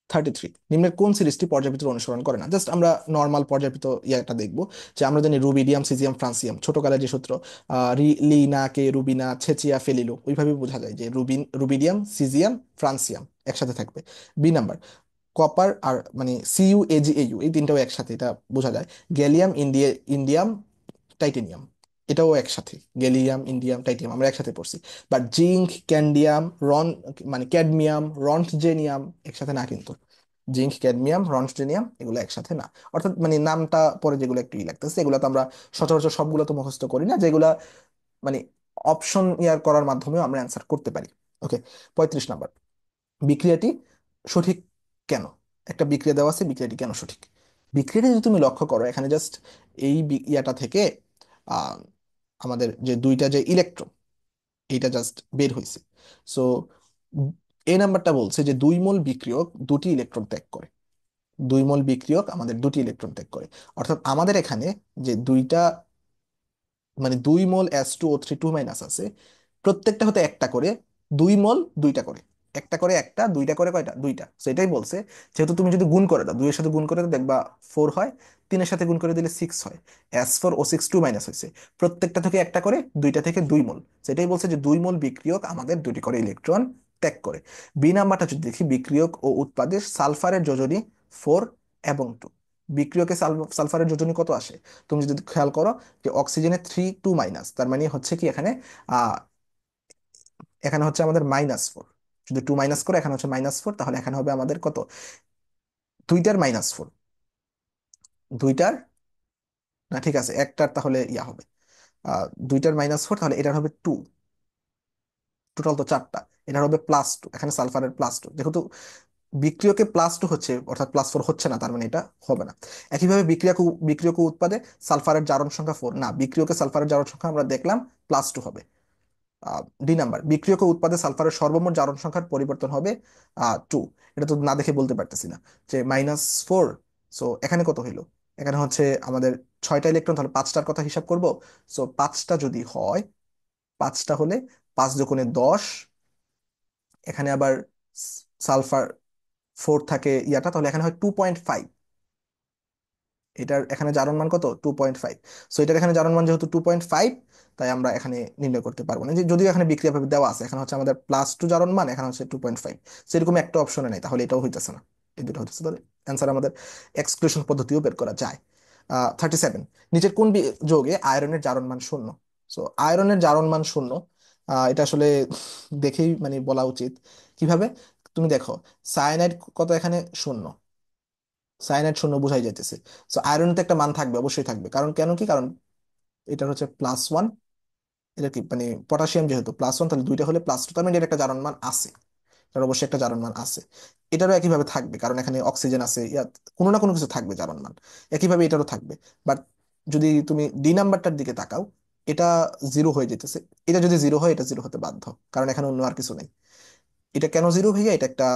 Speaker 1: 33, নিম্নের কোন সিরিজটি পর্যায়বৃত্ত অনুসরণ করে না? জাস্ট আমরা নর্মাল পর্যায়বৃত্ত ইয়েটা দেখবো, যে আমরা জানি রুবিডিয়াম, সিজিয়াম, ফ্রান্সিয়াম, ছোটকালের যে সূত্র, লিনা কে রুবিনা, ছেচিয়া ফেলিলো, ওইভাবে বোঝা যায় যে রুবিডিয়াম, সিজিয়াম, ফ্রান্সিয়াম একসাথে থাকবে। বি নাম্বার, কপার আর মানে সিইউ এজি এইউ এই তিনটাও একসাথে, এটা বোঝা যায়। গ্যালিয়াম, ইন্ডিয়াম, টাইটেনিয়াম, এটাও একসাথে। গ্যালিয়াম, ইন্ডিয়াম, টাইটেনিয়াম আমরা একসাথে পড়ছি। বাট জিঙ্ক, ক্যান্ডিয়াম, মানে ক্যাডমিয়াম, রন্টজেনিয়াম একসাথে না কিন্তু। জিঙ্ক, ক্যাডমিয়াম, রন্টজেনিয়াম এগুলো একসাথে না। অর্থাৎ মানে নামটা পরে যেগুলো একটু লাগতেছে, এগুলো তো আমরা সচরাচর সবগুলো তো মুখস্থ করি না, যেগুলা মানে অপশন ইয়ার করার মাধ্যমেও আমরা অ্যান্সার করতে পারি। ওকে, 35 নাম্বার, বিক্রিয়াটি সঠিক কেন? একটা বিক্রিয়া দেওয়া আছে, বিক্রিয়াটি কেন সঠিক? বিক্রিয়াটি যদি তুমি লক্ষ্য করো, এখানে জাস্ট এই ইয়াটা থেকে আহ, আমাদের যে দুইটা যে ইলেকট্রন, এইটা জাস্ট বের হয়েছে। সো এই নাম্বারটা বলছে যে 2 মোল বিক্রিয়ক দুটি ইলেকট্রন ত্যাগ করে। 2 মোল বিক্রিয়ক আমাদের দুটি ইলেকট্রন ত্যাগ করে। অর্থাৎ আমাদের এখানে যে দুইটা, মানে 2 মোল H2O3 2 - আছে, প্রত্যেকটা হতে একটা করে, 2 মোল দুইটা করে, একটা করে একটা, দুইটা করে কয়টা? দুইটা। সেটাই বলছে, যেহেতু তুমি যদি গুণ করে দাও, 2 এর সাথে গুণ করে দাও দেখবা 4 হয়, 3 এর সাথে গুণ করে দিলে 6 হয়। S4O6 2 হয়েছে, প্রত্যেকটা থেকে একটা করে, দুইটা থেকে 2 মোল। সেটাই বলছে যে 2 মোল বিক্রিয়ক আমাদের দুটি করে ইলেকট্রন ত্যাগ করে। বি নাম্বারটা যদি দেখি, বিক্রিয়ক ও উৎপাদে সালফারের যোজনী 4 এবং 2। বিক্রিয়কে সালফারের যোজনী কত আসে? তুমি যদি খেয়াল করো, যে অক্সিজেনের 3 2 তার মানে হচ্ছে কি এখানে আহ এখানে হচ্ছে আমাদের -4। যদি 2 মাইনাস করে এখানে হচ্ছে -4, তাহলে এখানে হবে আমাদের কত? দুইটার -4, দুইটার, না ঠিক আছে একটার, তাহলে ইয়া হবে দুইটার -4, তাহলে এটার হবে 2। টোটাল তো 4টা, এটার হবে +2, এখানে সালফারের +2, যেহেতু বিক্রিয়কে +2 হচ্ছে, অর্থাৎ +4 হচ্ছে না, তার মানে এটা হবে না। একইভাবে বিক্রিয়ক ও উৎপাদে সালফারের জারণ সংখ্যা 4, না, বিক্রিয়কে সালফারের জারণ সংখ্যা আমরা দেখলাম +2 হবে। ডি নাম্বার, বিক্রিয়ক ও উৎপাদে সালফারের সর্বমোট জারণ সংখ্যার পরিবর্তন হবে 2। এটা তো না দেখে বলতে পারতেছি না, যে -4। সো এখানে কত হইলো? এখানে হচ্ছে আমাদের 6টা ইলেকট্রন, তাহলে 5টার কথা হিসাব করব। সো 5টা যদি হয়, 5টা হলে 5 × 10, এখানে আবার সালফার 4 থাকে ইয়াটা, তাহলে এখানে হয় 2.5। এটার এখানে জারণ মান কত? 2.5। সো এটার এখানে জারণ মান যেহেতু 2.5, তাই আমরা এখানে নির্ণয় করতে পারবো না, যে যদিও এখানে বিক্রিয়া ভাবে দেওয়া আছে, এখানে হচ্ছে আমাদের +2 জারণ মান, এখানে হচ্ছে 2.5। সেরকম একটা অপশনে নেই, তাহলে এটাও হইতেছে না। এই দুটো হচ্ছে, তাহলে অ্যান্সার আমাদের এক্সক্লুশন পদ্ধতিও বের করা যায়। 37, নিচের কোন যৌগে আয়রনের জারণ মান 0? সো আয়রনের জারণ মান 0, এটা আসলে দেখেই মানে বলা উচিত। কিভাবে? তুমি দেখো, সায়ানাইড কত এখানে? 0। সায়ানাইড 0 বোঝাই যাইতেছে। সো আয়রন তো একটা মান থাকবে, অবশ্যই থাকবে, কারণ কেন কি কারণ এটা হচ্ছে +1, এটা কি মানে পটাশিয়াম যেহেতু +1, তাহলে দুইটা হলে +2, তার মানে এর একটা জারণ মান আছে। এটার অবশ্যই একটা জারণ মান আছে। এটারও একইভাবে থাকবে, কারণ এখানে অক্সিজেন আছে, কোনো না কোনো কিছু থাকবে জারণ মান। একইভাবে এটারও থাকবে। বাট যদি তুমি ডি নাম্বারটার দিকে তাকাও, এটা জিরো হয়ে যেতেছে। এটা যদি জিরো হয়, এটা জিরো হতে বাধ্য, কারণ এখানে অন্য আর কিছু নেই। এটা কেন জিরো ভাইয়া? এটা একটা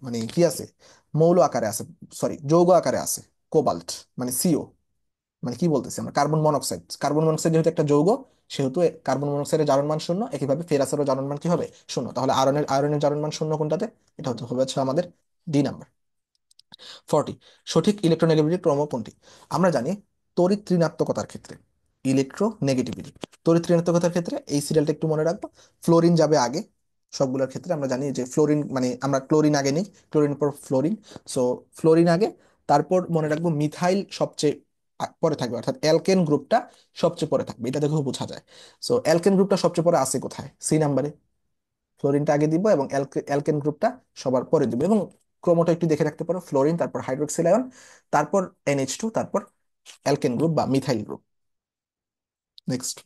Speaker 1: মানে কি আছে, মৌল আকারে আছে, সরি যৌগ আকারে আছে, কোবাল্ট, মানে সিও। মানে কি বলতেছি আমরা, কার্বন মনোক্সাইড। কার্বন মনোক্সাইড যেহেতু একটা যৌগ, সেহেতু কার্বন মনোক্সাইডের জারণ মান শূন্য। একইভাবে ফেরাসেরও জারণ মান কি হবে? শূন্য। তাহলে আয়রনের জারণ মান শূন্য কোনটাতে? এটা হতে হবে হচ্ছে আমাদের ডি নাম্বার। 40, সঠিক ইলেকট্রোনেগেটিভিটি ক্রম কোনটি? আমরা জানি তড়িৎ ঋণাত্মকতার ক্ষেত্রে, ইলেকট্রোনেগেটিভিটি, তড়িৎ ঋণাত্মকতার ক্ষেত্রে এই সিরিয়ালটা একটু মনে রাখবো। ফ্লোরিন যাবে আগে। সবগুলোর ক্ষেত্রে আমরা জানি যে ফ্লোরিন, মানে আমরা ক্লোরিন আগে নিই, ক্লোরিন পর ফ্লোরিন। সো ফ্লোরিন আগে, তারপর মনে রাখবো মিথাইল সবচেয়ে পরে থাকবে, অর্থাৎ অ্যালকেন গ্রুপটা সবচেয়ে পরে থাকবে। এটা দেখেও বোঝা যায়। সো অ্যালকেন গ্রুপটা সবচেয়ে পরে আছে কোথায়? সি নাম্বারে। ফ্লোরিনটা আগে দিব এবং অ্যালকেন গ্রুপটা সবার পরে দিব। এবং ক্রমটা একটু দেখে রাখতে পারো, ফ্লোরিন, তারপর হাইড্রোক্সিল আয়ন, তারপর NH2, তারপর অ্যালকেন গ্রুপ বা মিথাইল গ্রুপ। নেক্সট,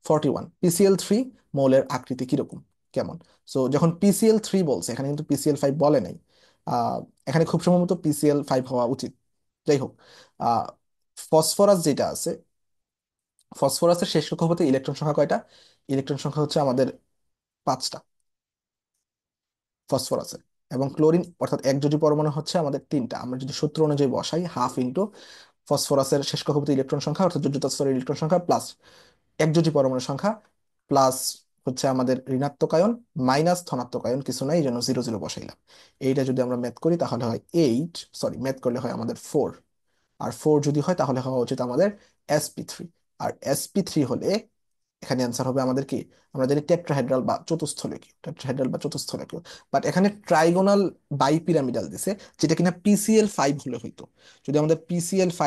Speaker 1: 41, PCl3 মৌলের আকৃতি কিরকম, কেমন? সো যখন PCl3 বলছে, এখানে কিন্তু PCl5 বলে নাই। আহ এখানে খুব সম্ভবত PCl5 হওয়া উচিত। যাই হোক, আহ ফসফরাস যেটা আছে, ফসফরাসের শেষ কক্ষপথে ইলেকট্রন সংখ্যা কয়টা? ইলেকট্রন সংখ্যা হচ্ছে আমাদের 5টা ফসফরাসের। এবং ক্লোরিন অর্থাৎ একযোজী পরমাণু হচ্ছে আমাদের 3টা। আমরা যদি সূত্র অনুযায়ী বসাই, হাফ ইন্টু ফসফরাসের শেষ কক্ষপথে ইলেকট্রন সংখ্যা অর্থাৎ যোজ্যতা স্তরের ইলেকট্রন সংখ্যা প্লাস একযোজী পরমাণু সংখ্যা, প্লাস হচ্ছে আমাদের ঋণাত্মক আয়ন মাইনাস ধনাত্মক আয়ন কিছু নাই, এই জন্য 0 0 বসাইলাম। এইটা যদি আমরা ম্যাথ করি তাহলে হয় 8, সরি ম্যাথ করলে হয় আমাদের 4। আর 4 যদি হয় তাহলে হওয়া উচিত আমাদের sp3। আর sp3 হলে এখানে অ্যান্সার হবে আমাদের কি? আমরা জানি টেট্রাহেড্রাল বা চতুস্থলকীয়, টেট্রাহেড্রাল বা চতুস্থলকীয়। বাট এখানে ট্রাইগোনাল বাইপিরামিডাল দিছে, যেটা কিনা PCl5 হলে হইতো। যদি আমাদের PCl5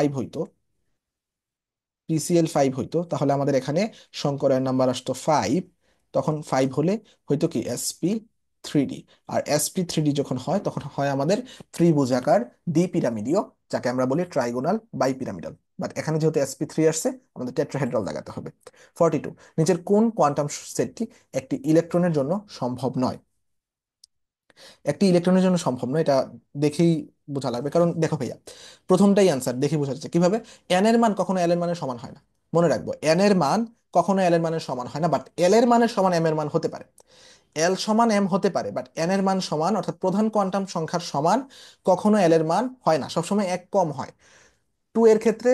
Speaker 1: হইতো তাহলে আমাদের এখানে সংকরায়ন নাম্বার আসতো 5। তখন 5 হলে হয়তো কি sp3d। আর sp3d যখন হয় তখন হয় আমাদের ত্রিভুজাকার দ্বিপিরামিডীয়, যাকে আমরা বলি ট্রাইগোনাল বাইপিরামিডাল। বাট এখানে যেহেতু sp3 আসছে, আমাদের টেট্রাহেড্রাল লাগাতে হবে। 42, নিচের কোন কোয়ান্টাম সেটটি একটি ইলেকট্রনের জন্য সম্ভব নয়? একটি ইলেকট্রনের জন্য সম্ভব নয়, এটা দেখেই বোঝা লাগবে। কারণ দেখো ভাইয়া, প্রথমটাই অ্যান্সার দেখে বোঝা যাচ্ছে কিভাবে। এন এর মান কখনো এল এর মানের সমান হয় না। মনে রাখবো, এন এর মান কখনো এল এর মানের সমান হয় না, বাট এল এর মানের সমান এম এর মান হতে পারে। এল সমান এম হতে পারে, বাট এন এর মান সমান, অর্থাৎ প্রধান কোয়ান্টাম সংখ্যার সমান কখনো এল এর মান হয় না, সবসময় এক কম হয়। 2 এর ক্ষেত্রে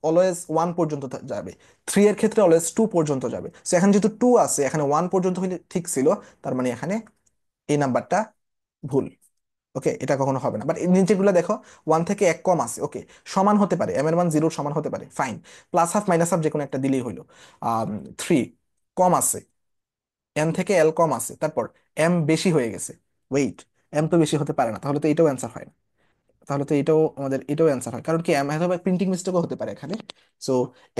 Speaker 1: অলওয়েজ 1 পর্যন্ত যাবে, 3 এর ক্ষেত্রে অলওয়েজ 2 পর্যন্ত যাবে। সো এখানে যেহেতু 2 আছে, এখানে 1 পর্যন্ত হলে ঠিক ছিল। তার মানে এখানে এই নাম্বারটা ভুল। ওকে, এটা কখনো হবে না। বাট নিচের গুলো দেখো, 1 থেকে 1 কম আছে, ওকে, সমান হতে পারে, এম এর মান 0 সমান হতে পারে, fine. Plus half minus half যে কোনো একটা দিলেই হইলো। 3 কম আছে, এম থেকে এল কম আছে, তারপর এম বেশি হয়ে গেছে। ওয়েট, এম তো বেশি হতে পারে না, তাহলে তো এটাও অ্যান্সার হয় না। তাহলে তো এটাও আমাদের, এটাও অ্যান্সার হয়, কারণ কি এম হয়তো প্রিন্টিং মিস্টেকও হতে পারে এখানে। সো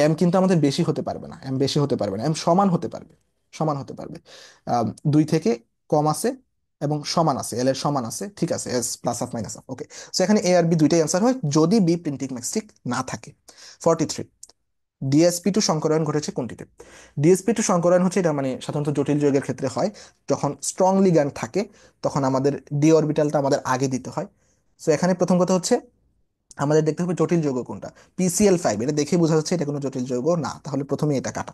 Speaker 1: এম কিন্তু আমাদের বেশি হতে পারবে না, এম বেশি হতে পারবে না, এম সমান হতে পারবে, সমান হতে পারবে। 2 থেকে কম আছে এবং সমান আছে, এল এর সমান আছে, ঠিক আছে, S plus half minus half, okay. So এখানে এ আর বি দুইটাই অ্যান্সার হয় যদি বি প্রিন্টিং মিস্টেক না থাকে। 43, DsP2 সংকরায়ন ঘটেছে কোনটিতে? DsP2 সংকরায়ন হচ্ছে, এটা মানে সাধারণত জটিল যৌগের ক্ষেত্রে হয়। যখন স্ট্রং লিগ্যান্ড থাকে তখন আমাদের ডি অরবিটালটা আমাদের আগে দিতে হয়। সো এখানে প্রথম কথা হচ্ছে আমাদের দেখতে হবে জটিল যৌগ কোনটা। PCl5, এটা দেখে বোঝা যাচ্ছে এটা কোনো জটিল যৌগ না, তাহলে প্রথমে এটা কাটা।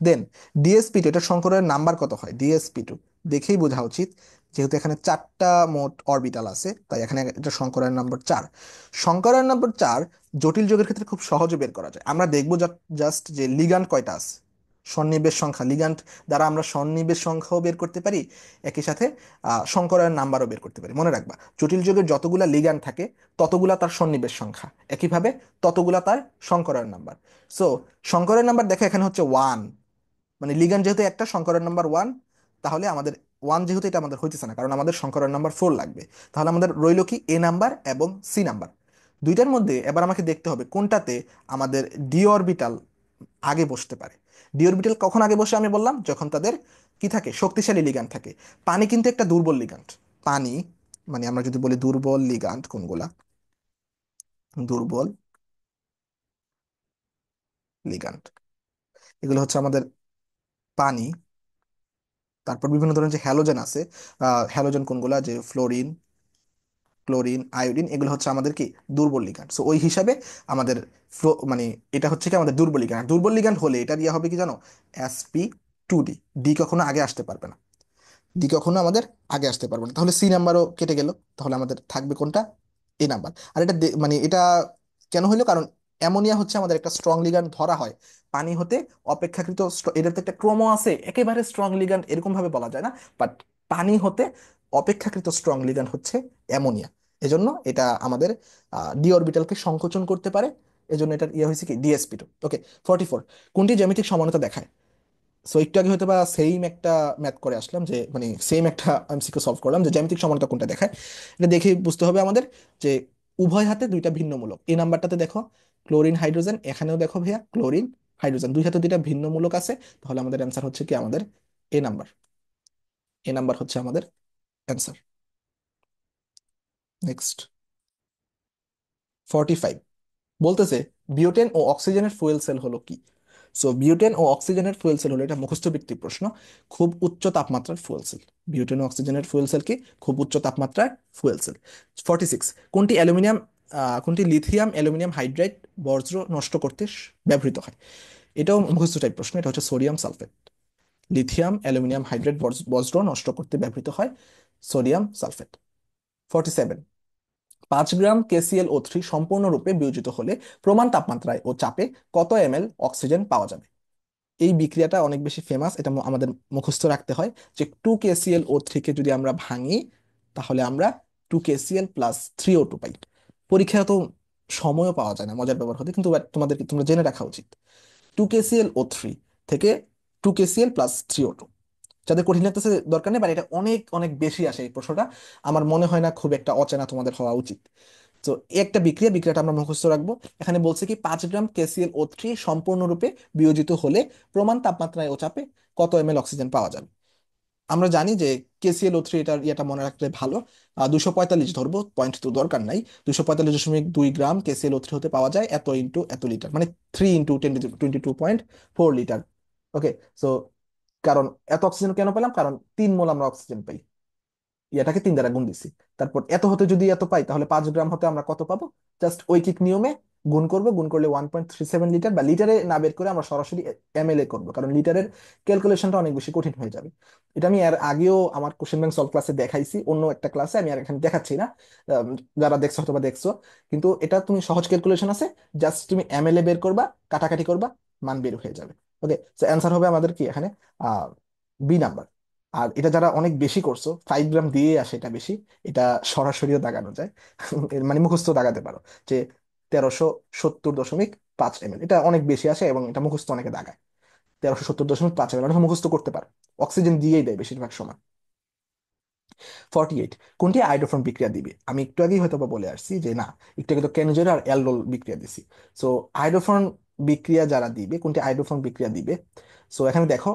Speaker 1: দেন DsP2, এটার সংকরায়ন নাম্বার কত হয়? DsP2 দেখেই বোঝা উচিত, যেহেতু এখানে 4টা মোট অরবিটাল আছে, তাই এখানে এটা সংকরায়ন নাম্বার 4। সংকরায়ন নাম্বার 4 জটিল যৌগের ক্ষেত্রে খুব সহজে বের করা যায়। আমরা দেখবো জাস্ট যে লিগ্যান্ড কয়টা আছে, সন্নিবেশ সংখ্যা, লিগ্যান্ড দ্বারা আমরা সন্নিবেশ সংখ্যাও বের করতে পারি, একই সাথে সংকরায়ন নাম্বারও বের করতে পারি। মনে রাখবা, জটিল যৌগের যতগুলা লিগ্যান্ড থাকে ততগুলা তার সন্নিবেশ সংখ্যা, একইভাবে ততগুলা তার সংকরায়ন নাম্বার। সো সংকরায়ন নাম্বার দেখো এখানে হচ্ছে 1, মানে লিগ্যান্ড যেহেতু একটা, সংকরায়ন নাম্বার 1। তাহলে আমাদের 1 যেহেতু, এটা আমাদের হইতেছে না, কারণ আমাদের সংকরায়ন নাম্বার 4 লাগবে। তাহলে আমাদের রইল কি এ নাম্বার এবং সি নাম্বার। দুইটার মধ্যে এবার আমাকে দেখতে হবে কোনটাতে আমাদের ডি অরবিটাল আগে বসতে পারে। ডি অরবিটাল কখন আগে বসে আমি বললাম, যখন তাদের কি থাকে, শক্তিশালী লিগ্যান্ড থাকে। পানি কিন্তু একটা দুর্বল লিগ্যান্ড। পানি, মানে আমরা যদি বলি দুর্বল লিগ্যান্ড কোনগুলা, দুর্বল লিগ্যান্ড, এগুলো হচ্ছে আমাদের পানি, তারপর বিভিন্ন ধরনের যে হ্যালোজেন আছে, হ্যালোজেন কোনগুলা, যে ফ্লোরিন, ক্লোরিন, আয়োডিন, এগুলো হচ্ছে আমাদের কি দুর্বল লিগ্যান্ড। সো ওই হিসাবে আমাদের মানে এটা হচ্ছে কি আমাদের দুর্বল লিগ্যান্ড। দুর্বল লিগ্যান্ড হলে এটা দিয়ে হবে কি জানো, sp2d। ডি কখনো আগে আসতে পারবে না, ডি কখনো আমাদের আগে আসতে পারবে না, তাহলে সি নাম্বারও কেটে গেল। তাহলে আমাদের থাকবে কোনটা, এ নাম্বার। আর এটা মানে এটা কেন হইলো, কারণ অ্যামোনিয়া হচ্ছে আমাদের একটা স্ট্রং লিগ্যান্ড ধরা হয় পানি হতে অপেক্ষাকৃত এটার তো একটা ক্রম আছে, একেবারে স্ট্রং লিগ্যান্ড এরকম ভাবে বলা যায় না, বাট পানি হতে অপেক্ষাকৃত স্ট্রং লিগ্যান্ড হচ্ছে অ্যামোনিয়া। এজন্য এটা আমাদের ডি অরবিটালকে সংকোচন করতে পারে, এজন্য এটার ইয়ে হয়েছে কি ডিএসপি টু। ওকে, 44, কোনটি জ্যামিতিক সমানতা দেখায়? সো একটু আগে হয়তো বা সেম একটা ম্যাথ করে আসলাম, যে মানে সেম একটা এমসিকিউ সলভ করলাম, যে জ্যামিতিক সমানতা কোনটা দেখায়। এটা দেখে বুঝতে হবে আমাদের যে উভয় হাতে দুইটা ভিন্ন মূলক। এই নাম্বারটাতে দেখো ক্লোরিন হাইড্রোজেন, এখানেও দেখো ভাইয়া ক্লোরিন হাইড্রোজেন, দুই হাতে দুইটা ভিন্ন মূলক আছে। তাহলে আমাদের অ্যান্সার হচ্ছে কি আমাদের এ নাম্বার। এ নাম্বার হচ্ছে আমাদের অ্যান্সার। নেক্সট, 45 বলতেছে বিউটেন ও অক্সিজেনের ফুয়েল সেল হলো কি? সো বিউটেন ও অক্সিজেনের ফুয়েল সেল হলো, এটা মুখস্থ ভিত্তিক প্রশ্ন, খুব উচ্চ তাপমাত্রার ফুয়েল সেল। বিউটেন ও অক্সিজেনের ফুয়েল সেল কি খুব উচ্চ তাপমাত্রার ফুয়েল সেল। 46, কোনটি অ্যালুমিনিয়াম কোনটি লিথিয়াম অ্যালুমিনিয়াম হাইড্রাইড বর্জ্য নষ্ট করতে ব্যবহৃত হয়? এটাও মুখস্থ টাইপ প্রশ্ন, এটা হচ্ছে sodium sulphate. Lithium aluminium hydride বজ্র নষ্ট করতে ব্যবহৃত হয় সোডিয়াম সালফেট। 47, 5 গ্রাম KClO3 সম্পূর্ণরূপে বিয়োজিত হলে প্রমাণ তাপমাত্রায় ও চাপে কত ml অক্সিজেন পাওয়া যাবে? এই বিক্রিয়াটা অনেক বেশি ফেমাস, এটা আমাদের মুখস্থ রাখতে হয়, যে 2KClO3 কে যদি আমরা ভাঙি তাহলে আমরা 2KCl+3O2 পাই। পরীক্ষায় তো সময়ও পাওয়া যায় না মজার ব্যবহার হতে, কিন্তু তোমাদেরকে তোমরা জেনে রাখা উচিত 2KClO3 থেকে 2KCl+3O2। যাদের কঠিন লাগতেছে দরকার নেই, বাট এটা অনেক অনেক বেশি আসে এই প্রশ্নটা, আমার মনে হয় না খুব একটা অচেনা তোমাদের হওয়া উচিত। তো এই একটা বিক্রিয়াটা আমরা মুখস্থ রাখবো। এখানে বলছে কি 5 গ্রাম KClO3 সম্পূর্ণরূপে বিয়োজিত হলে প্রমাণ তাপমাত্রায় ও চাপে কত ml অক্সিজেন পাওয়া যাবে। আমরা জানি যে KClO3 এটার ইয়েটা মনে রাখলে ভালো, 245 ধরবো, পয়েন্ট তো দরকার নাই। 245.2 গ্রাম KClO3 হতে পাওয়া যায় এত ইন্টু এত লিটার, মানে 3 × 10⁻²2.4 লিটার। ওকে, সো কারণ এত অক্সিজেন কেন পেলাম, কারণ 3 মোল আমরা অক্সিজেন পাই, ইয়াটাকে 3 দ্বারা গুণ দিছি। তারপর এত হতে যদি এত পাই, তাহলে 5 গ্রাম হতে আমরা কত পাবো, জাস্ট ঐকিক নিয়মে গুণ করব, গুণ করলে 1.37 লিটার, বা লিটারে না বের করে আমরা সরাসরি ml এ করবো, কারণ লিটারের ক্যালকুলেশনটা অনেক বেশি কঠিন হয়ে যাবে। এটা আমি এর আগেও আমার কোশ্চেন ব্যাংক সলভ ক্লাসে দেখাইছি, অন্য একটা ক্লাসে, আমি আর এখানে দেখাচ্ছি না। আম, যারা দেখছো অথবা দেখছো, কিন্তু এটা তুমি সহজ ক্যালকুলেশন আছে, জাস্ট তুমি ml এ বের করবা, কাটাকাটি করবা, মান বের হয়ে যাবে। ওকে, তো অ্যান্সার হবে আমাদের কি এখানে, বি নাম্বার। আর এটা যারা অনেক বেশি করছো, 5 গ্রাম দিয়ে আসে এটা বেশি, এটা সরাসরিও দাগানো যায়। এর মানে মুখস্থ দাগাতে পারো, যে 1370.5 ml, এটা অনেক বেশি আসে এবং এটা মুখস্থ অনেকে দাগায়। 1370.5 ml এটা মুখস্থ করতে পারো, অক্সিজেন দিয়েই দেয় বেশিরভাগ সময়। 48, কোনটি আইডোফর্ম বিক্রিয়া দিবে? আমি একটু আগেই হয়তো বা বলে আসছি যে না, একটু আগে তো কেনজের আর অ্যালডোল বিক্রিয়া দিছি। সো আইডোফর্ম বিক্রিয়া যারা দিবে, কোনটি আইডোফর্ম বিক্রিয়া দিবে, সো এখানে দেখো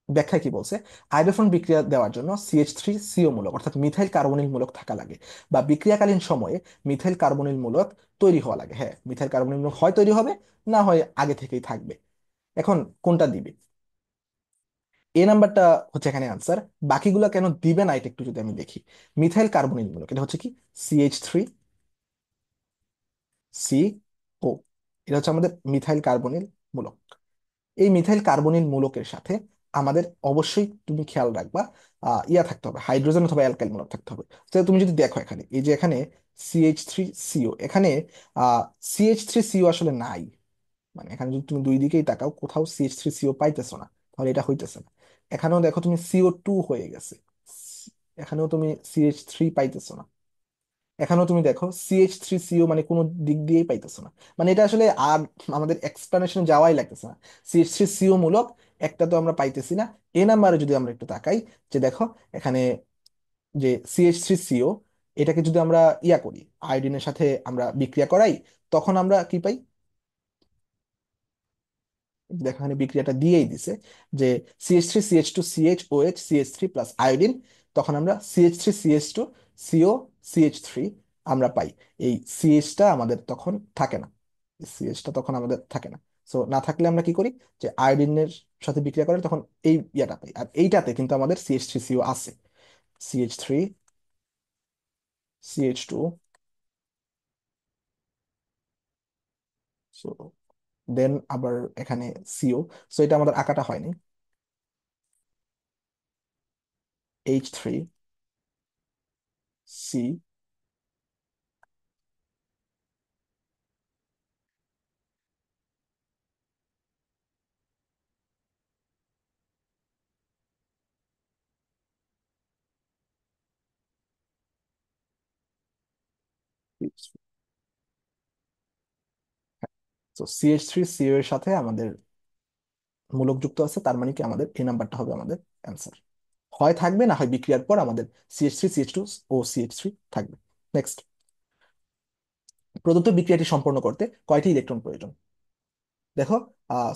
Speaker 1: ব্যাখ্যায় কি বলছে। আয়োডোফোন বিক্রিয়া দেওয়ার জন্য CH3CO মূলক অর্থাৎ মিথাইল কার্বনিল মূলক থাকা লাগে, বা বিক্রিয়াকালীন সময়ে মিথাইল কার্বনিল মূলক তৈরি হওয়া লাগে। হ্যাঁ, মিথাইল কার্বনিল মূলক হয় তৈরি হবে, না হয় আগে থেকেই থাকবে। এখন কোনটা দিবে, এ নাম্বারটা হচ্ছে এখানে আনসার। বাকিগুলো কেন দিবে না এটা একটু যদি আমি দেখি। মিথাইল কার্বনিল মূলক এটা হচ্ছে কি CH3CO, এটা হচ্ছে আমাদের মিথাইল কার্বনিল মূলক। এই মিথাইল কার্বনিল মূলকের সাথে আমাদের অবশ্যই তুমি খেয়াল রাখবা, ইয়া থাকতে হবে, হাইড্রোজেন অথবা অ্যালকাইল মূলক থাকতে হবে। তো তুমি যদি দেখো এখানে, এই যে এখানে CH3CO, এখানে CH3CO আসলে নাই, মানে এখানে যদি তুমি দুই দিকেই তাকাও, কোথাও CH3CO পাইতেছো না, তাহলে এটা হইতেছে না। এখানেও দেখো তুমি CO2 হয়ে গেছে, এখানেও তুমি CH3 পাইতেছো না। এখানেও তুমি দেখো CH3CO, মানে কোনো দিক দিয়েই পাইতেছো না। মানে এটা আসলে আর আমাদের এক্সপ্লানেশনে যাওয়াই লাগতেছে না। CH3CO মূলক একটা তো আমরা পাইতেছি না। এ নাম্বারে যদি আমরা একটু তাকাই, যে দেখো এখানে যে CH3CO, এটাকে যদি আমরা ইয়া করি, আয়োডিনের সাথে আমরা বিক্রিয়া করাই, তখন আমরা কি পাই, দেখো এখানে বিক্রিয়াটা দিয়েই দিছে, যে CH3CH2CHOH CH3 প্লাস আয়োডিন, তখন আমরা CH3CH2CO CH3 আমরা পাই। এই সিএইচটা আমাদের তখন থাকে না, সিএইচটা তখন আমাদের থাকে না। সো না থাকলে আমরা কি করি, যে আয়োডিনের সাথে বিক্রিয়া করে তখন এই ইয়াটা পাই। আর এইটাতে কিন্তু আমাদের CH3CO আছে, CH3, CH2, সো দেন আবার এখানে CO। সো এটা আমাদের আঁকাটা হয়নি। H3C। তো CH3CO এর সাথে আমাদের মূলক যুক্ত আছে, তার মানে কি আমাদের এই নাম্বারটা হবে আমাদের অ্যান্সার। হয় থাকবে, না হয় বিক্রিয়ার পর আমাদের CH3, CH2 ও CH3 থাকবে। নেক্সট, প্রদত্ত বিক্রিয়াটি সম্পন্ন করতে কয়টি ইলেকট্রন প্রয়োজন? দেখো,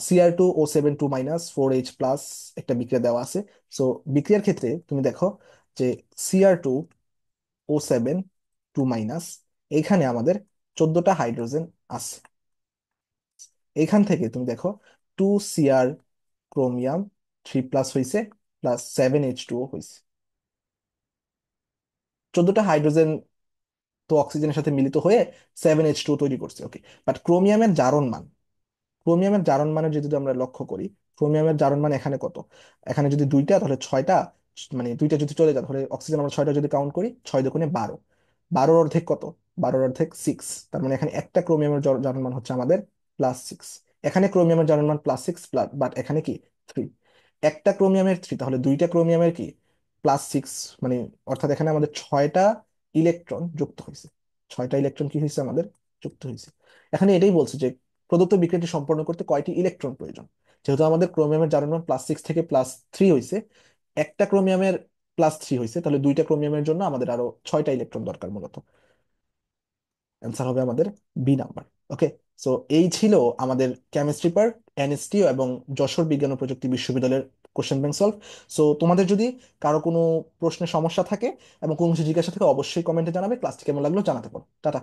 Speaker 1: Cr2O7 2 - 4H+ একটা বিক্রিয়া দেওয়া আছে। সো বিক্রিয়ার ক্ষেত্রে তুমি দেখো যে Cr2O7 2 এইখানে আমাদের 14টা হাইড্রোজেন আছে। এইখান থেকে তুমি দেখো 2 Cr ক্রোমিয়াম 3+ হয়েছে, +7H2O হয়েছে। 14টা হাইড্রোজেন তো অক্সিজেনের সাথে মিলিত হয়ে 7H2 তৈরি করছে, ওকে। বাট ক্রোমিয়ামের জারণ মানের যদি আমরা লক্ষ্য করি, ক্রোমিয়ামের জারণ মান এখানে কত? এখানে যদি দুইটা, তাহলে ছয়টা, মানে দুইটা যদি চলে যায় তাহলে অক্সিজেন আমরা ছয়টা যদি কাউন্ট করি, 6 × 2 = 12। 12-র অর্ধেক কত? 12-র অর্ধেক 6। তার মানে এখানে একটা ক্রোমিয়ামের জারণ মান হচ্ছে আমাদের +6। এখানে ক্রোমিয়ামের জারণ মান +6 প্লাস, বাট এখানে কি 3। একটা ক্রোমিয়ামের 3, তাহলে দুইটা ক্রোমিয়ামের কি +6, মানে অর্থাৎ এখানে আমাদের 6টা ইলেকট্রন যুক্ত হয়েছে। 6টা ইলেকট্রন কি হয়েছে আমাদের? যুক্ত হয়েছে। এখানে এটাই বলছে যে প্রদত্ত বিক্রিয়াটি সম্পন্ন করতে কয়টি ইলেকট্রন প্রয়োজন। যেহেতু আমাদের ক্রোমিয়ামের জারণ মান +6 থেকে +3 হয়েছে, একটা ক্রোমিয়ামের +3 হয়েছে, তাহলে দুইটা ক্রোমিয়ামের জন্য আমাদের আরো 6টা ইলেকট্রন দরকার মূলত। অ্যান্সার হবে আমাদের বি নাম্বার। ওকে। সো এই ছিল আমাদের কেমিস্ট্রি পার্ট, NSTO এবং যশোর বিজ্ঞান ও প্রযুক্তি বিশ্ববিদ্যালয়ের কোশ্চেন ব্যাংক সলভ। সো তোমাদের যদি কারো কোনো প্রশ্নের সমস্যা থাকে এবং কোনো কিছু জিজ্ঞাসা থাকে, অবশ্যই কমেন্টে জানাবে। ক্লাসটি কেমন লাগলো জানাতে পারো। টাটা।